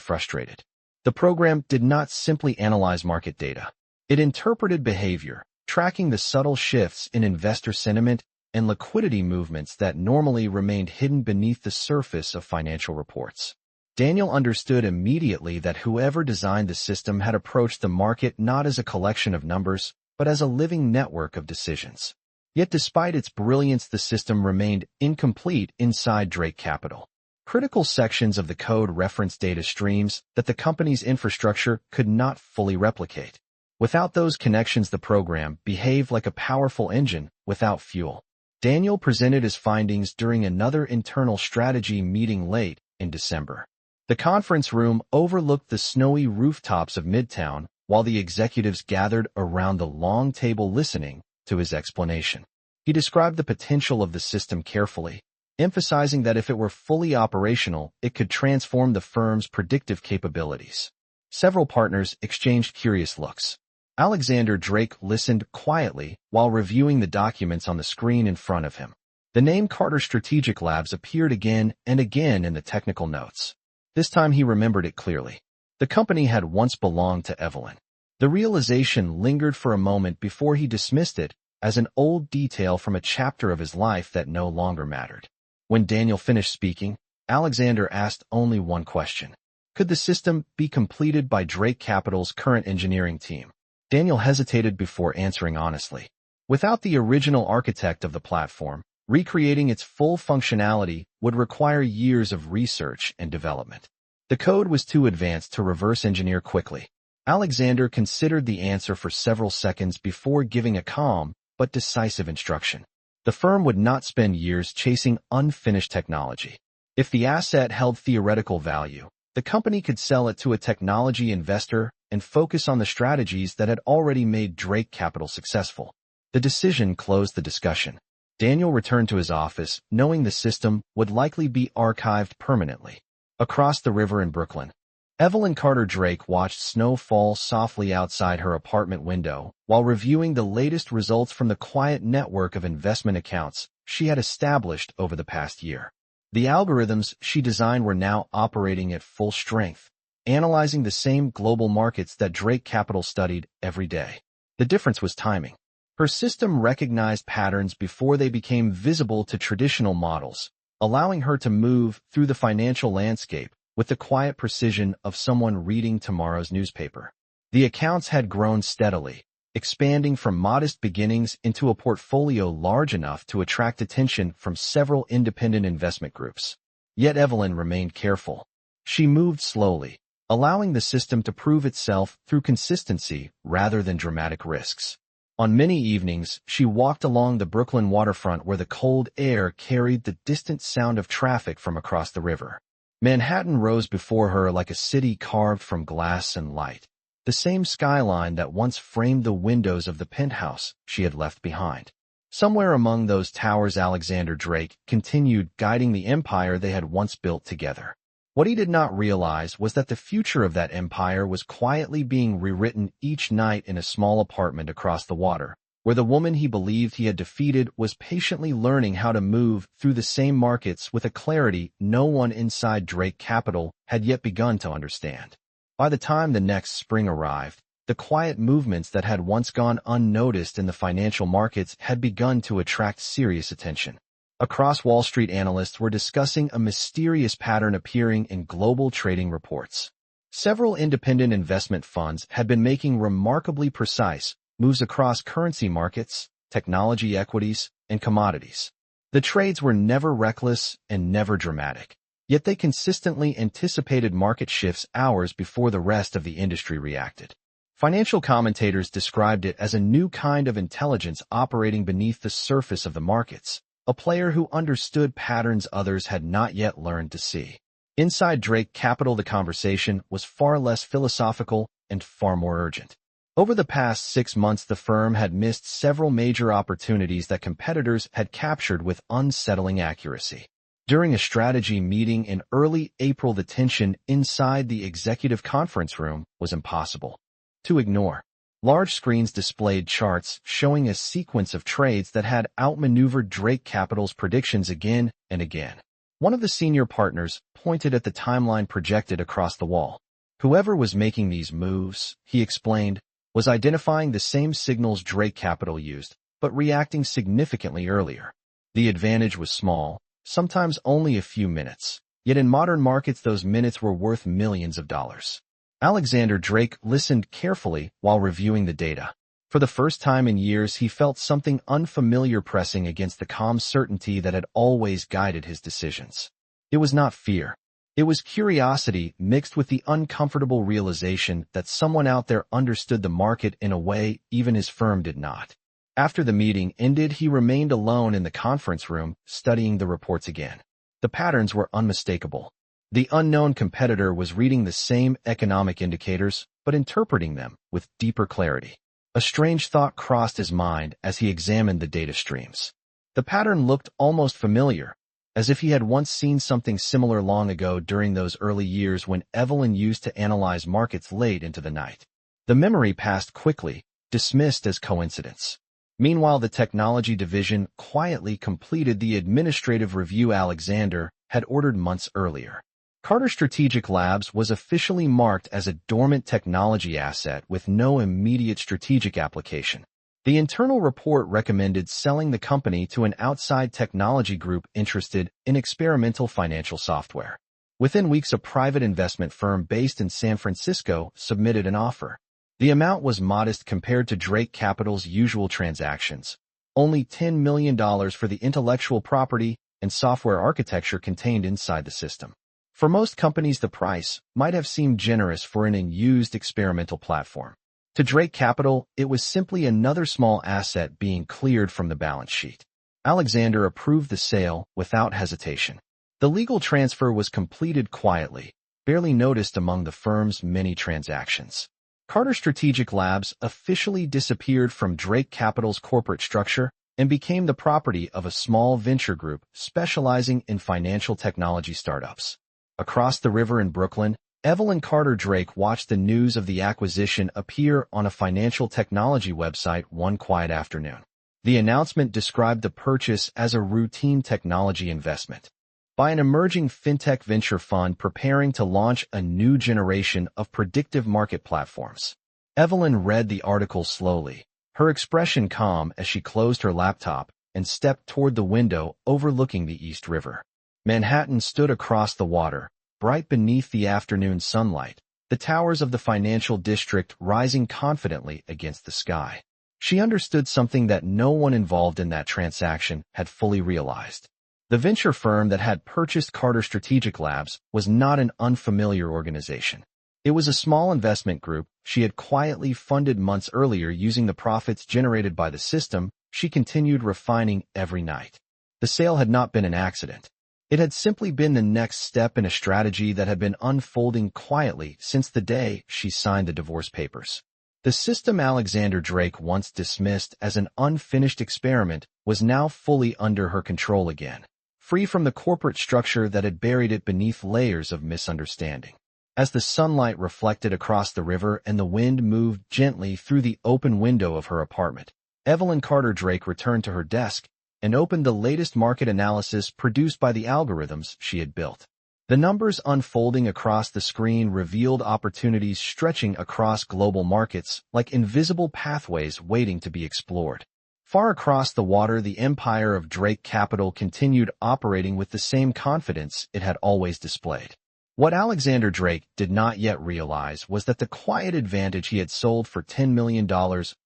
frustrated. The program did not simply analyze market data. It interpreted behavior, tracking the subtle shifts in investor sentiment and liquidity movements that normally remained hidden beneath the surface of financial reports. Daniel understood immediately that whoever designed the system had approached the market not as a collection of numbers, but as a living network of decisions. Yet despite its brilliance, the system remained incomplete inside Drake Capital. Critical sections of the code referenced data streams that the company's infrastructure could not fully replicate. Without those connections, the program behaved like a powerful engine without fuel. Daniel presented his findings during another internal strategy meeting late in December. The conference room overlooked the snowy rooftops of Midtown, while the executives gathered around the long table listening to his explanation. He described the potential of the system carefully, emphasizing that if it were fully operational, it could transform the firm's predictive capabilities. Several partners exchanged curious looks. Alexander Drake listened quietly while reviewing the documents on the screen in front of him. The name Carter Strategic Labs appeared again and again in the technical notes. This time he remembered it clearly. The company had once belonged to Evelyn. The realization lingered for a moment before he dismissed it as an old detail from a chapter of his life that no longer mattered. When Daniel finished speaking, Alexander asked only one question. Could the system be completed by Drake Capital's current engineering team? Daniel hesitated before answering honestly. Without the original architect of the platform, recreating its full functionality would require years of research and development. The code was too advanced to reverse engineer quickly. Alexander considered the answer for several seconds before giving a calm but decisive instruction. The firm would not spend years chasing unfinished technology. If the asset held theoretical value, the company could sell it to a technology investor and focus on the strategies that had already made Drake Capital successful. The decision closed the discussion. Daniel returned to his office, knowing the system would likely be archived permanently. Across the river in Brooklyn, Evelyn Carter Drake watched snow fall softly outside her apartment window while reviewing the latest results from the quiet network of investment accounts she had established over the past year. The algorithms she designed were now operating at full strength, analyzing the same global markets that Drake Capital studied every day. The difference was timing. Her system recognized patterns before they became visible to traditional models, allowing her to move through the financial landscape with the quiet precision of someone reading tomorrow's newspaper. The accounts had grown steadily, expanding from modest beginnings into a portfolio large enough to attract attention from several independent investment groups. Yet Evelyn remained careful. She moved slowly, allowing the system to prove itself through consistency rather than dramatic risks. On many evenings, she walked along the Brooklyn waterfront where the cold air carried the distant sound of traffic from across the river. Manhattan rose before her like a city carved from glass and light, the same skyline that once framed the windows of the penthouse she had left behind. Somewhere among those towers, Alexander Drake continued guiding the empire they had once built together. What he did not realize was that the future of that empire was quietly being rewritten each night in a small apartment across the water, where the woman he believed he had defeated was patiently learning how to move through the same markets with a clarity no one inside Drake Capital had yet begun to understand. By the time the next spring arrived, the quiet movements that had once gone unnoticed in the financial markets had begun to attract serious attention. Across Wall Street, analysts were discussing a mysterious pattern appearing in global trading reports. Several independent investment funds had been making remarkably precise moves across currency markets, technology equities, and commodities. The trades were never reckless and never dramatic, yet they consistently anticipated market shifts hours before the rest of the industry reacted. Financial commentators described it as a new kind of intelligence operating beneath the surface of the markets, a player who understood patterns others had not yet learned to see. Inside Drake Capital, the conversation was far less philosophical and far more urgent. Over the past 6 months, the firm had missed several major opportunities that competitors had captured with unsettling accuracy. During a strategy meeting in early April, the tension inside the executive conference room was impossible to ignore. Large screens displayed charts showing a sequence of trades that had outmaneuvered Drake Capital's predictions again and again. One of the senior partners pointed at the timeline projected across the wall. Whoever was making these moves, he explained, was identifying the same signals Drake Capital used, but reacting significantly earlier. The advantage was small, sometimes only a few minutes. Yet in modern markets, those minutes were worth millions of dollars. Alexander Drake listened carefully while reviewing the data. For the first time in years, he felt something unfamiliar pressing against the calm certainty that had always guided his decisions. It was not fear. It was curiosity mixed with the uncomfortable realization that someone out there understood the market in a way even his firm did not. After the meeting ended, he remained alone in the conference room, studying the reports again. The patterns were unmistakable. The unknown competitor was reading the same economic indicators, but interpreting them with deeper clarity. A strange thought crossed his mind as he examined the data streams. The pattern looked almost familiar, as if he had once seen something similar long ago during those early years when Evelyn used to analyze markets late into the night. The memory passed quickly, dismissed as coincidence. Meanwhile, the technology division quietly completed the administrative review Alexander had ordered months earlier. Carter Strategic Labs was officially marked as a dormant technology asset with no immediate strategic application. The internal report recommended selling the company to an outside technology group interested in experimental financial software. Within weeks, a private investment firm based in San Francisco submitted an offer. The amount was modest compared to Drake Capital's usual transactions, only $10 million for the intellectual property and software architecture contained inside the system. For most companies, the price might have seemed generous for an unused experimental platform. To Drake Capital, it was simply another small asset being cleared from the balance sheet. Alexander approved the sale without hesitation. The legal transfer was completed quietly, barely noticed among the firm's many transactions. Carter Strategic Labs officially disappeared from Drake Capital's corporate structure and became the property of a small venture group specializing in financial technology startups. Across the river in Brooklyn, Evelyn Carter Drake watched the news of the acquisition appear on a financial technology website one quiet afternoon. The announcement described the purchase as a routine technology investment by an emerging fintech venture fund preparing to launch a new generation of predictive market platforms. Evelyn read the article slowly, her expression calm as she closed her laptop and stepped toward the window overlooking the East River. Manhattan stood across the water, bright beneath the afternoon sunlight, the towers of the financial district rising confidently against the sky. She understood something that no one involved in that transaction had fully realized. The venture firm that had purchased Carter Strategic Labs was not an unfamiliar organization. It was a small investment group she had quietly funded months earlier using the profits generated by the system she continued refining every night. The sale had not been an accident. It had simply been the next step in a strategy that had been unfolding quietly since the day she signed the divorce papers. The system Alexander Drake once dismissed as an unfinished experiment was now fully under her control again, free from the corporate structure that had buried it beneath layers of misunderstanding. As the sunlight reflected across the river and the wind moved gently through the open window of her apartment, Evelyn Carter Drake returned to her desk and opened the latest market analysis produced by the algorithms she had built. The numbers unfolding across the screen revealed opportunities stretching across global markets like invisible pathways waiting to be explored. Far across the water, the empire of Drake Capital continued operating with the same confidence it had always displayed. What Alexander Drake did not yet realize was that the quiet advantage he had sold for $10 million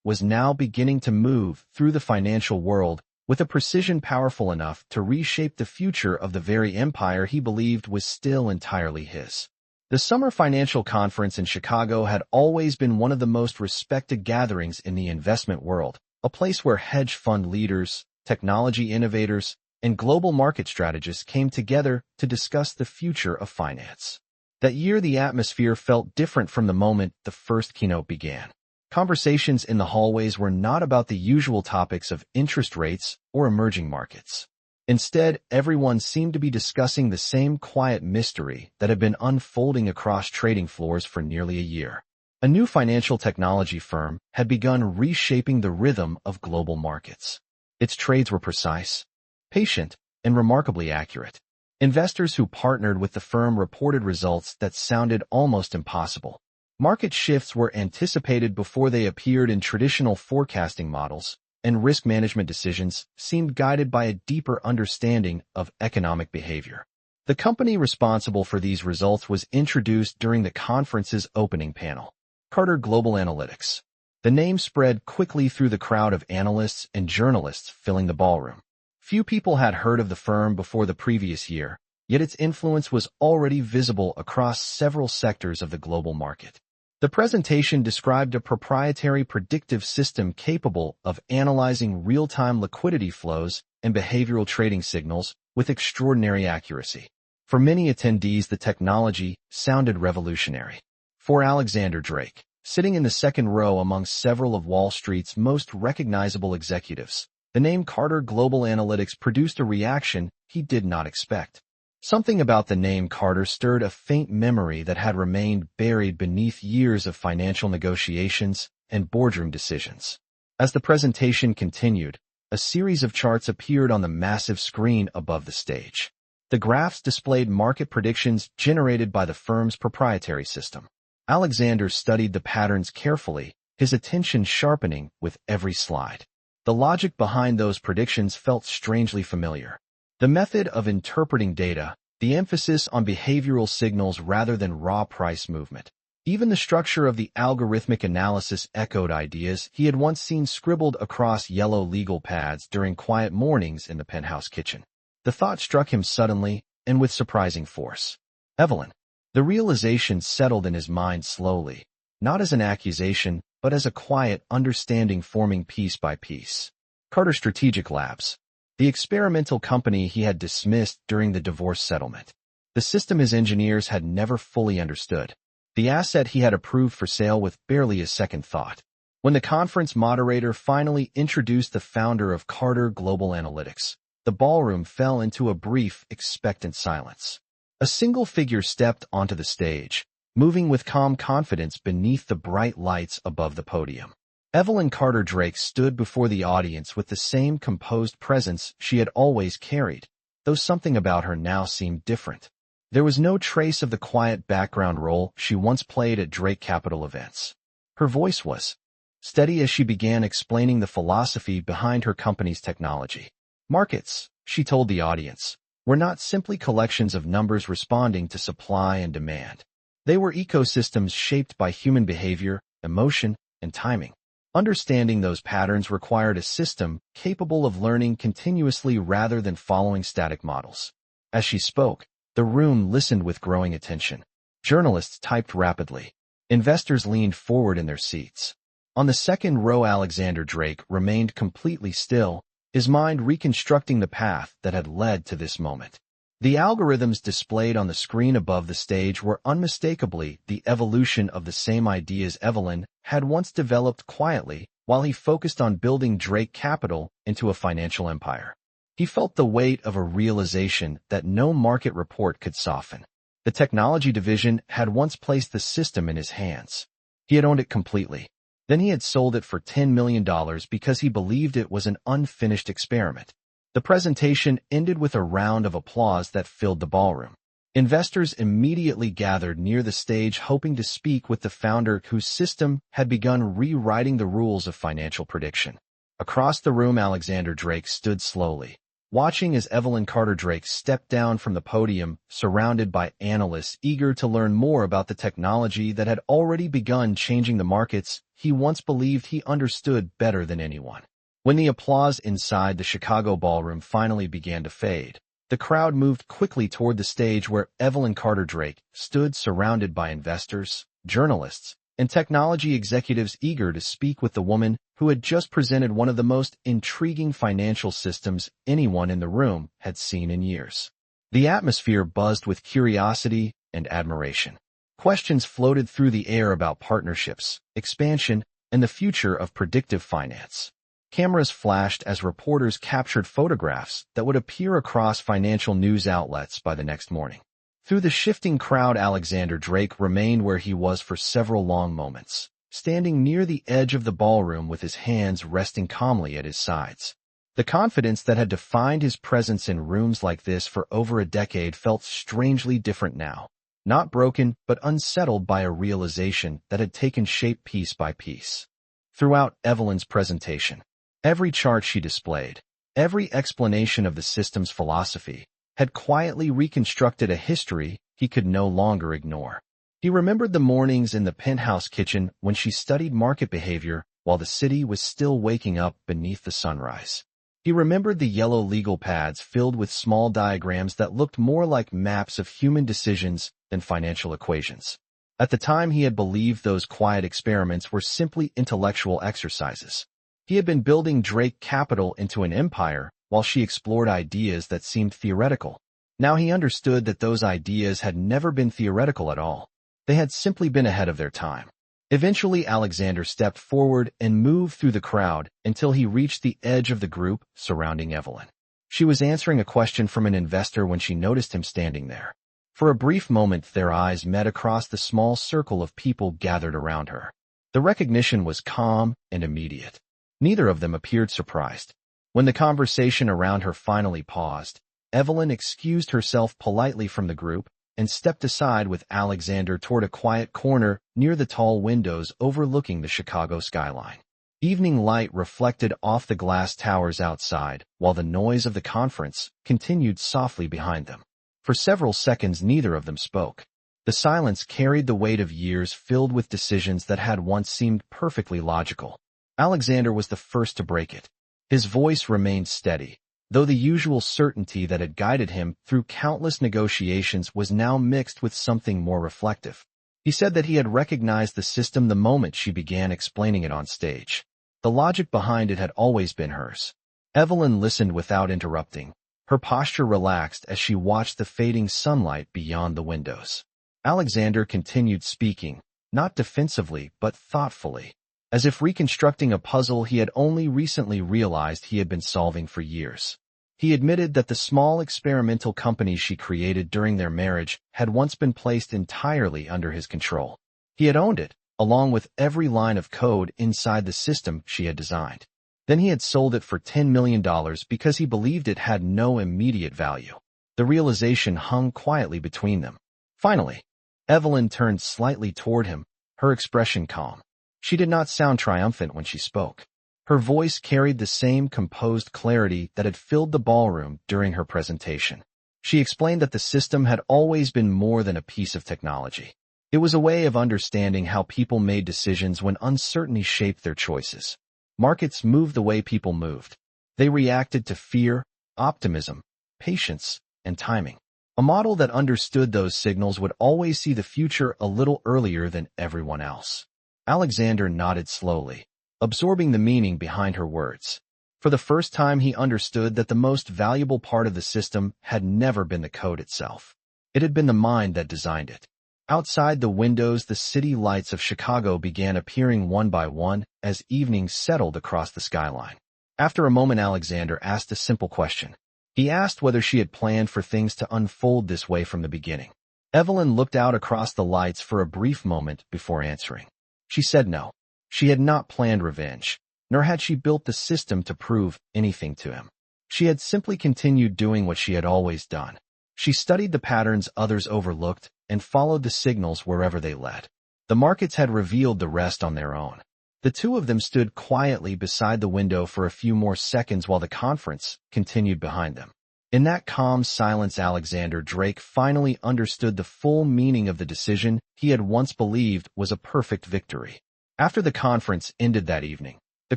was now beginning to move through the financial world with a precision powerful enough to reshape the future of the very empire he believed was still entirely his. The Summer Financial Conference in Chicago had always been one of the most respected gatherings in the investment world, a place where hedge fund leaders, technology innovators, and global market strategists came together to discuss the future of finance. That year, the atmosphere felt different from the moment the first keynote began. Conversations in the hallways were not about the usual topics of interest rates or emerging markets. Instead, everyone seemed to be discussing the same quiet mystery that had been unfolding across trading floors for nearly a year. A new financial technology firm had begun reshaping the rhythm of global markets. Its trades were precise, patient, and remarkably accurate. Investors who partnered with the firm reported results that sounded almost impossible. Market shifts were anticipated before they appeared in traditional forecasting models, and risk management decisions seemed guided by a deeper understanding of economic behavior. The company responsible for these results was introduced during the conference's opening panel, Carter Global Analytics. The name spread quickly through the crowd of analysts and journalists filling the ballroom. Few people had heard of the firm before the previous year, yet its influence was already visible across several sectors of the global market. The presentation described a proprietary predictive system capable of analyzing real-time liquidity flows and behavioral trading signals with extraordinary accuracy. For many attendees, the technology sounded revolutionary. For Alexander Drake, sitting in the second row among several of Wall Street's most recognizable executives, the name Carter Global Analytics produced a reaction he did not expect. Something about the name Carter stirred a faint memory that had remained buried beneath years of financial negotiations and boardroom decisions. As the presentation continued, a series of charts appeared on the massive screen above the stage. The graphs displayed market predictions generated by the firm's proprietary system. Alexander studied the patterns carefully, his attention sharpening with every slide. The logic behind those predictions felt strangely familiar. The method of interpreting data, the emphasis on behavioral signals rather than raw price movement. Even the structure of the algorithmic analysis echoed ideas he had once seen scribbled across yellow legal pads during quiet mornings in the penthouse kitchen. The thought struck him suddenly and with surprising force. Evelyn. The realization settled in his mind slowly, not as an accusation, but as a quiet understanding forming piece by piece. Carter Strategic Labs. The experimental company he had dismissed during the divorce settlement. The system his engineers had never fully understood. The asset he had approved for sale with barely a second thought. When the conference moderator finally introduced the founder of Carter Global Analytics, the ballroom fell into a brief, expectant silence. A single figure stepped onto the stage, moving with calm confidence beneath the bright lights above the podium. Evelyn Carter Drake stood before the audience with the same composed presence she had always carried, though something about her now seemed different. There was no trace of the quiet background role she once played at Drake Capital events. Her voice was steady as she began explaining the philosophy behind her company's technology. Markets, she told the audience, were not simply collections of numbers responding to supply and demand. They were ecosystems shaped by human behavior, emotion, and timing. Understanding those patterns required a system capable of learning continuously rather than following static models. As she spoke, the room listened with growing attention. Journalists typed rapidly. Investors leaned forward in their seats. On the second row, Alexander Drake remained completely still, his mind reconstructing the path that had led to this moment. The algorithms displayed on the screen above the stage were unmistakably the evolution of the same ideas Evelyn had once developed quietly while he focused on building Drake Capital into a financial empire. He felt the weight of a realization that no market report could soften. The technology division had once placed the system in his hands. He had owned it completely. Then he had sold it for $10 million because he believed it was an unfinished experiment. The presentation ended with a round of applause that filled the ballroom. Investors immediately gathered near the stage hoping to speak with the founder whose system had begun rewriting the rules of financial prediction. Across the room, Alexander Drake stood slowly, watching as Evelyn Carter Drake stepped down from the podium, surrounded by analysts eager to learn more about the technology that had already begun changing the markets he once believed he understood better than anyone. When the applause inside the Chicago ballroom finally began to fade, the crowd moved quickly toward the stage where Evelyn Carter Drake stood surrounded by investors, journalists, and technology executives eager to speak with the woman who had just presented one of the most intriguing financial systems anyone in the room had seen in years. The atmosphere buzzed with curiosity and admiration. Questions floated through the air about partnerships, expansion, and the future of predictive finance. Cameras flashed as reporters captured photographs that would appear across financial news outlets by the next morning. Through the shifting crowd, Alexander Drake remained where he was for several long moments, standing near the edge of the ballroom with his hands resting calmly at his sides. The confidence that had defined his presence in rooms like this for over a decade felt strangely different now. Not broken, but unsettled by a realization that had taken shape piece by piece. Throughout Evelyn's presentation, every chart she displayed, every explanation of the system's philosophy, had quietly reconstructed a history he could no longer ignore. He remembered the mornings in the penthouse kitchen when she studied market behavior while the city was still waking up beneath the sunrise. He remembered the yellow legal pads filled with small diagrams that looked more like maps of human decisions than financial equations. At the time, he had believed those quiet experiments were simply intellectual exercises. He had been building Drake Capital into an empire while she explored ideas that seemed theoretical. Now he understood that those ideas had never been theoretical at all. They had simply been ahead of their time. Eventually, Alexander stepped forward and moved through the crowd until he reached the edge of the group surrounding Evelyn. She was answering a question from an investor when she noticed him standing there. For a brief moment, their eyes met across the small circle of people gathered around her. The recognition was calm and immediate. Neither of them appeared surprised. When the conversation around her finally paused, Evelyn excused herself politely from the group and stepped aside with Alexander toward a quiet corner near the tall windows overlooking the Chicago skyline. Evening light reflected off the glass towers outside, while the noise of the conference continued softly behind them. For several seconds, neither of them spoke. The silence carried the weight of years filled with decisions that had once seemed perfectly logical. Alexander was the first to break it. His voice remained steady, though the usual certainty that had guided him through countless negotiations was now mixed with something more reflective. He said that he had recognized the system the moment she began explaining it on stage. The logic behind it had always been hers. Evelyn listened without interrupting, her posture relaxed as she watched the fading sunlight beyond the windows. Alexander continued speaking, not defensively but thoughtfully, as if reconstructing a puzzle he had only recently realized he had been solving for years. He admitted that the small experimental company she created during their marriage had once been placed entirely under his control. He had owned it, along with every line of code inside the system she had designed. Then he had sold it for $10 million because he believed it had no immediate value. The realization hung quietly between them. Finally, Evelyn turned slightly toward him, her expression calm. She did not sound triumphant when she spoke. Her voice carried the same composed clarity that had filled the ballroom during her presentation. She explained that the system had always been more than a piece of technology. It was a way of understanding how people made decisions when uncertainty shaped their choices. Markets moved the way people moved. They reacted to fear, optimism, patience, and timing. A model that understood those signals would always see the future a little earlier than everyone else. Alexander nodded slowly, absorbing the meaning behind her words. For the first time, he understood that the most valuable part of the system had never been the code itself. It had been the mind that designed it. Outside the windows, the city lights of Chicago began appearing one by one as evening settled across the skyline. After a moment, Alexander asked a simple question. He asked whether she had planned for things to unfold this way from the beginning. Evelyn looked out across the lights for a brief moment before answering. She said no. She had not planned revenge, nor had she built the system to prove anything to him. She had simply continued doing what she had always done. She studied the patterns others overlooked and followed the signals wherever they led. The markets had revealed the rest on their own. The two of them stood quietly beside the window for a few more seconds while the conference continued behind them. In that calm silence, Alexander Drake finally understood the full meaning of the decision he had once believed was a perfect victory. After the conference ended that evening, the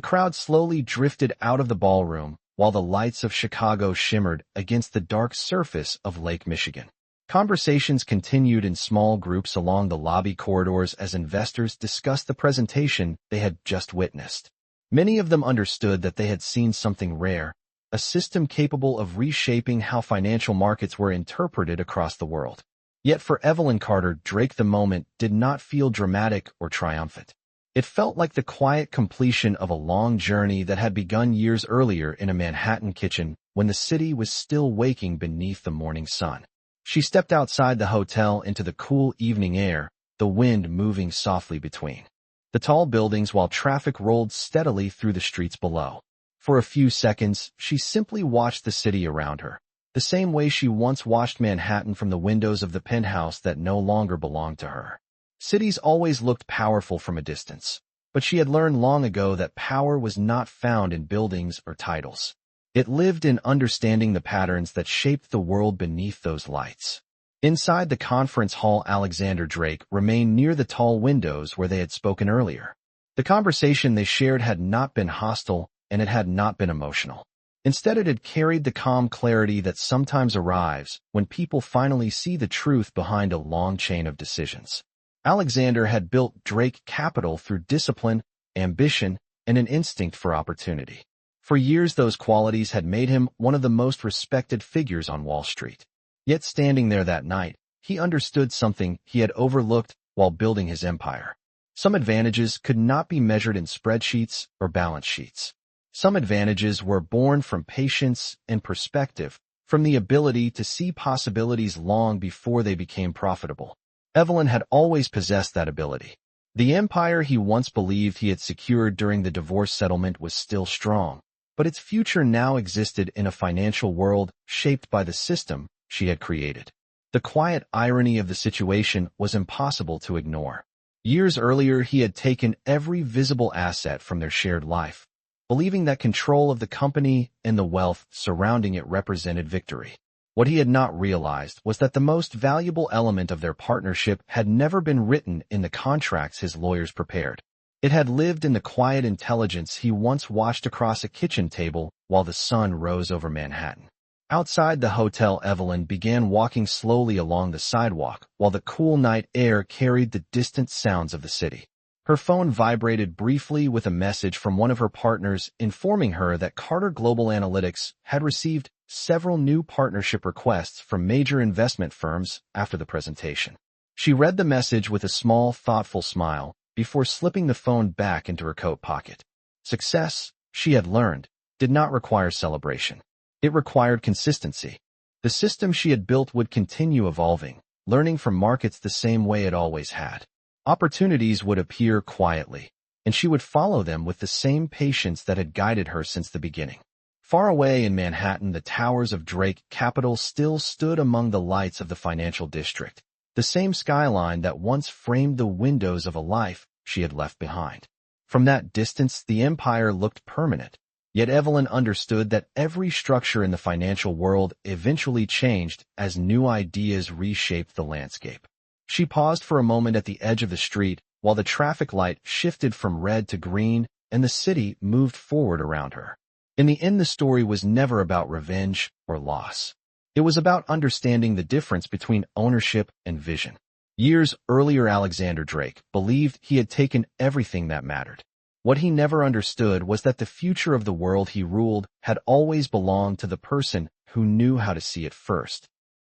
crowd slowly drifted out of the ballroom while the lights of Chicago shimmered against the dark surface of Lake Michigan. Conversations continued in small groups along the lobby corridors as investors discussed the presentation they had just witnessed. Many of them understood that they had seen something rare, a system capable of reshaping how financial markets were interpreted across the world. Yet for Evelyn Carter Drake, the moment did not feel dramatic or triumphant. It felt like the quiet completion of a long journey that had begun years earlier in a Manhattan kitchen when the city was still waking beneath the morning sun. She stepped outside the hotel into the cool evening air, the wind moving softly between the tall buildings while traffic rolled steadily through the streets below. For a few seconds, she simply watched the city around her, the same way she once watched Manhattan from the windows of the penthouse that no longer belonged to her. Cities always looked powerful from a distance, but she had learned long ago that power was not found in buildings or titles. It lived in understanding the patterns that shaped the world beneath those lights. Inside the conference hall, Alexander Drake remained near the tall windows where they had spoken earlier. The conversation they shared had not been hostile, and it had not been emotional. Instead, it had carried the calm clarity that sometimes arrives when people finally see the truth behind a long chain of decisions. Alexander had built Drake Capital through discipline, ambition, and an instinct for opportunity. For years, those qualities had made him one of the most respected figures on Wall Street. Yet standing there that night, he understood something he had overlooked while building his empire. Some advantages could not be measured in spreadsheets or balance sheets. Some advantages were born from patience and perspective, from the ability to see possibilities long before they became profitable. Evelyn had always possessed that ability. The empire he once believed he had secured during the divorce settlement was still strong, but its future now existed in a financial world shaped by the system she had created. The quiet irony of the situation was impossible to ignore. Years earlier, he had taken every visible asset from their shared life, believing that control of the company and the wealth surrounding it represented victory. What he had not realized was that the most valuable element of their partnership had never been written in the contracts his lawyers prepared. It had lived in the quiet intelligence he once watched across a kitchen table while the sun rose over Manhattan. Outside the hotel, Evelyn began walking slowly along the sidewalk while the cool night air carried the distant sounds of the city. Her phone vibrated briefly with a message from one of her partners informing her that Carter Global Analytics had received several new partnership requests from major investment firms after the presentation. She read the message with a small, thoughtful smile before slipping the phone back into her coat pocket. Success, she had learned, did not require celebration. It required consistency. The system she had built would continue evolving, learning from markets the same way it always had. Opportunities would appear quietly, and she would follow them with the same patience that had guided her since the beginning. Far away in Manhattan, the towers of Drake Capital still stood among the lights of the financial district, the same skyline that once framed the windows of a life she had left behind. From that distance, the empire looked permanent, yet Evelyn understood that every structure in the financial world eventually changed as new ideas reshaped the landscape. She paused for a moment at the edge of the street while the traffic light shifted from red to green and the city moved forward around her. In the end, the story was never about revenge or loss. It was about understanding the difference between ownership and vision. Years earlier, Alexander Drake believed he had taken everything that mattered. What he never understood was that the future of the world he ruled had always belonged to the person who knew how to see it first.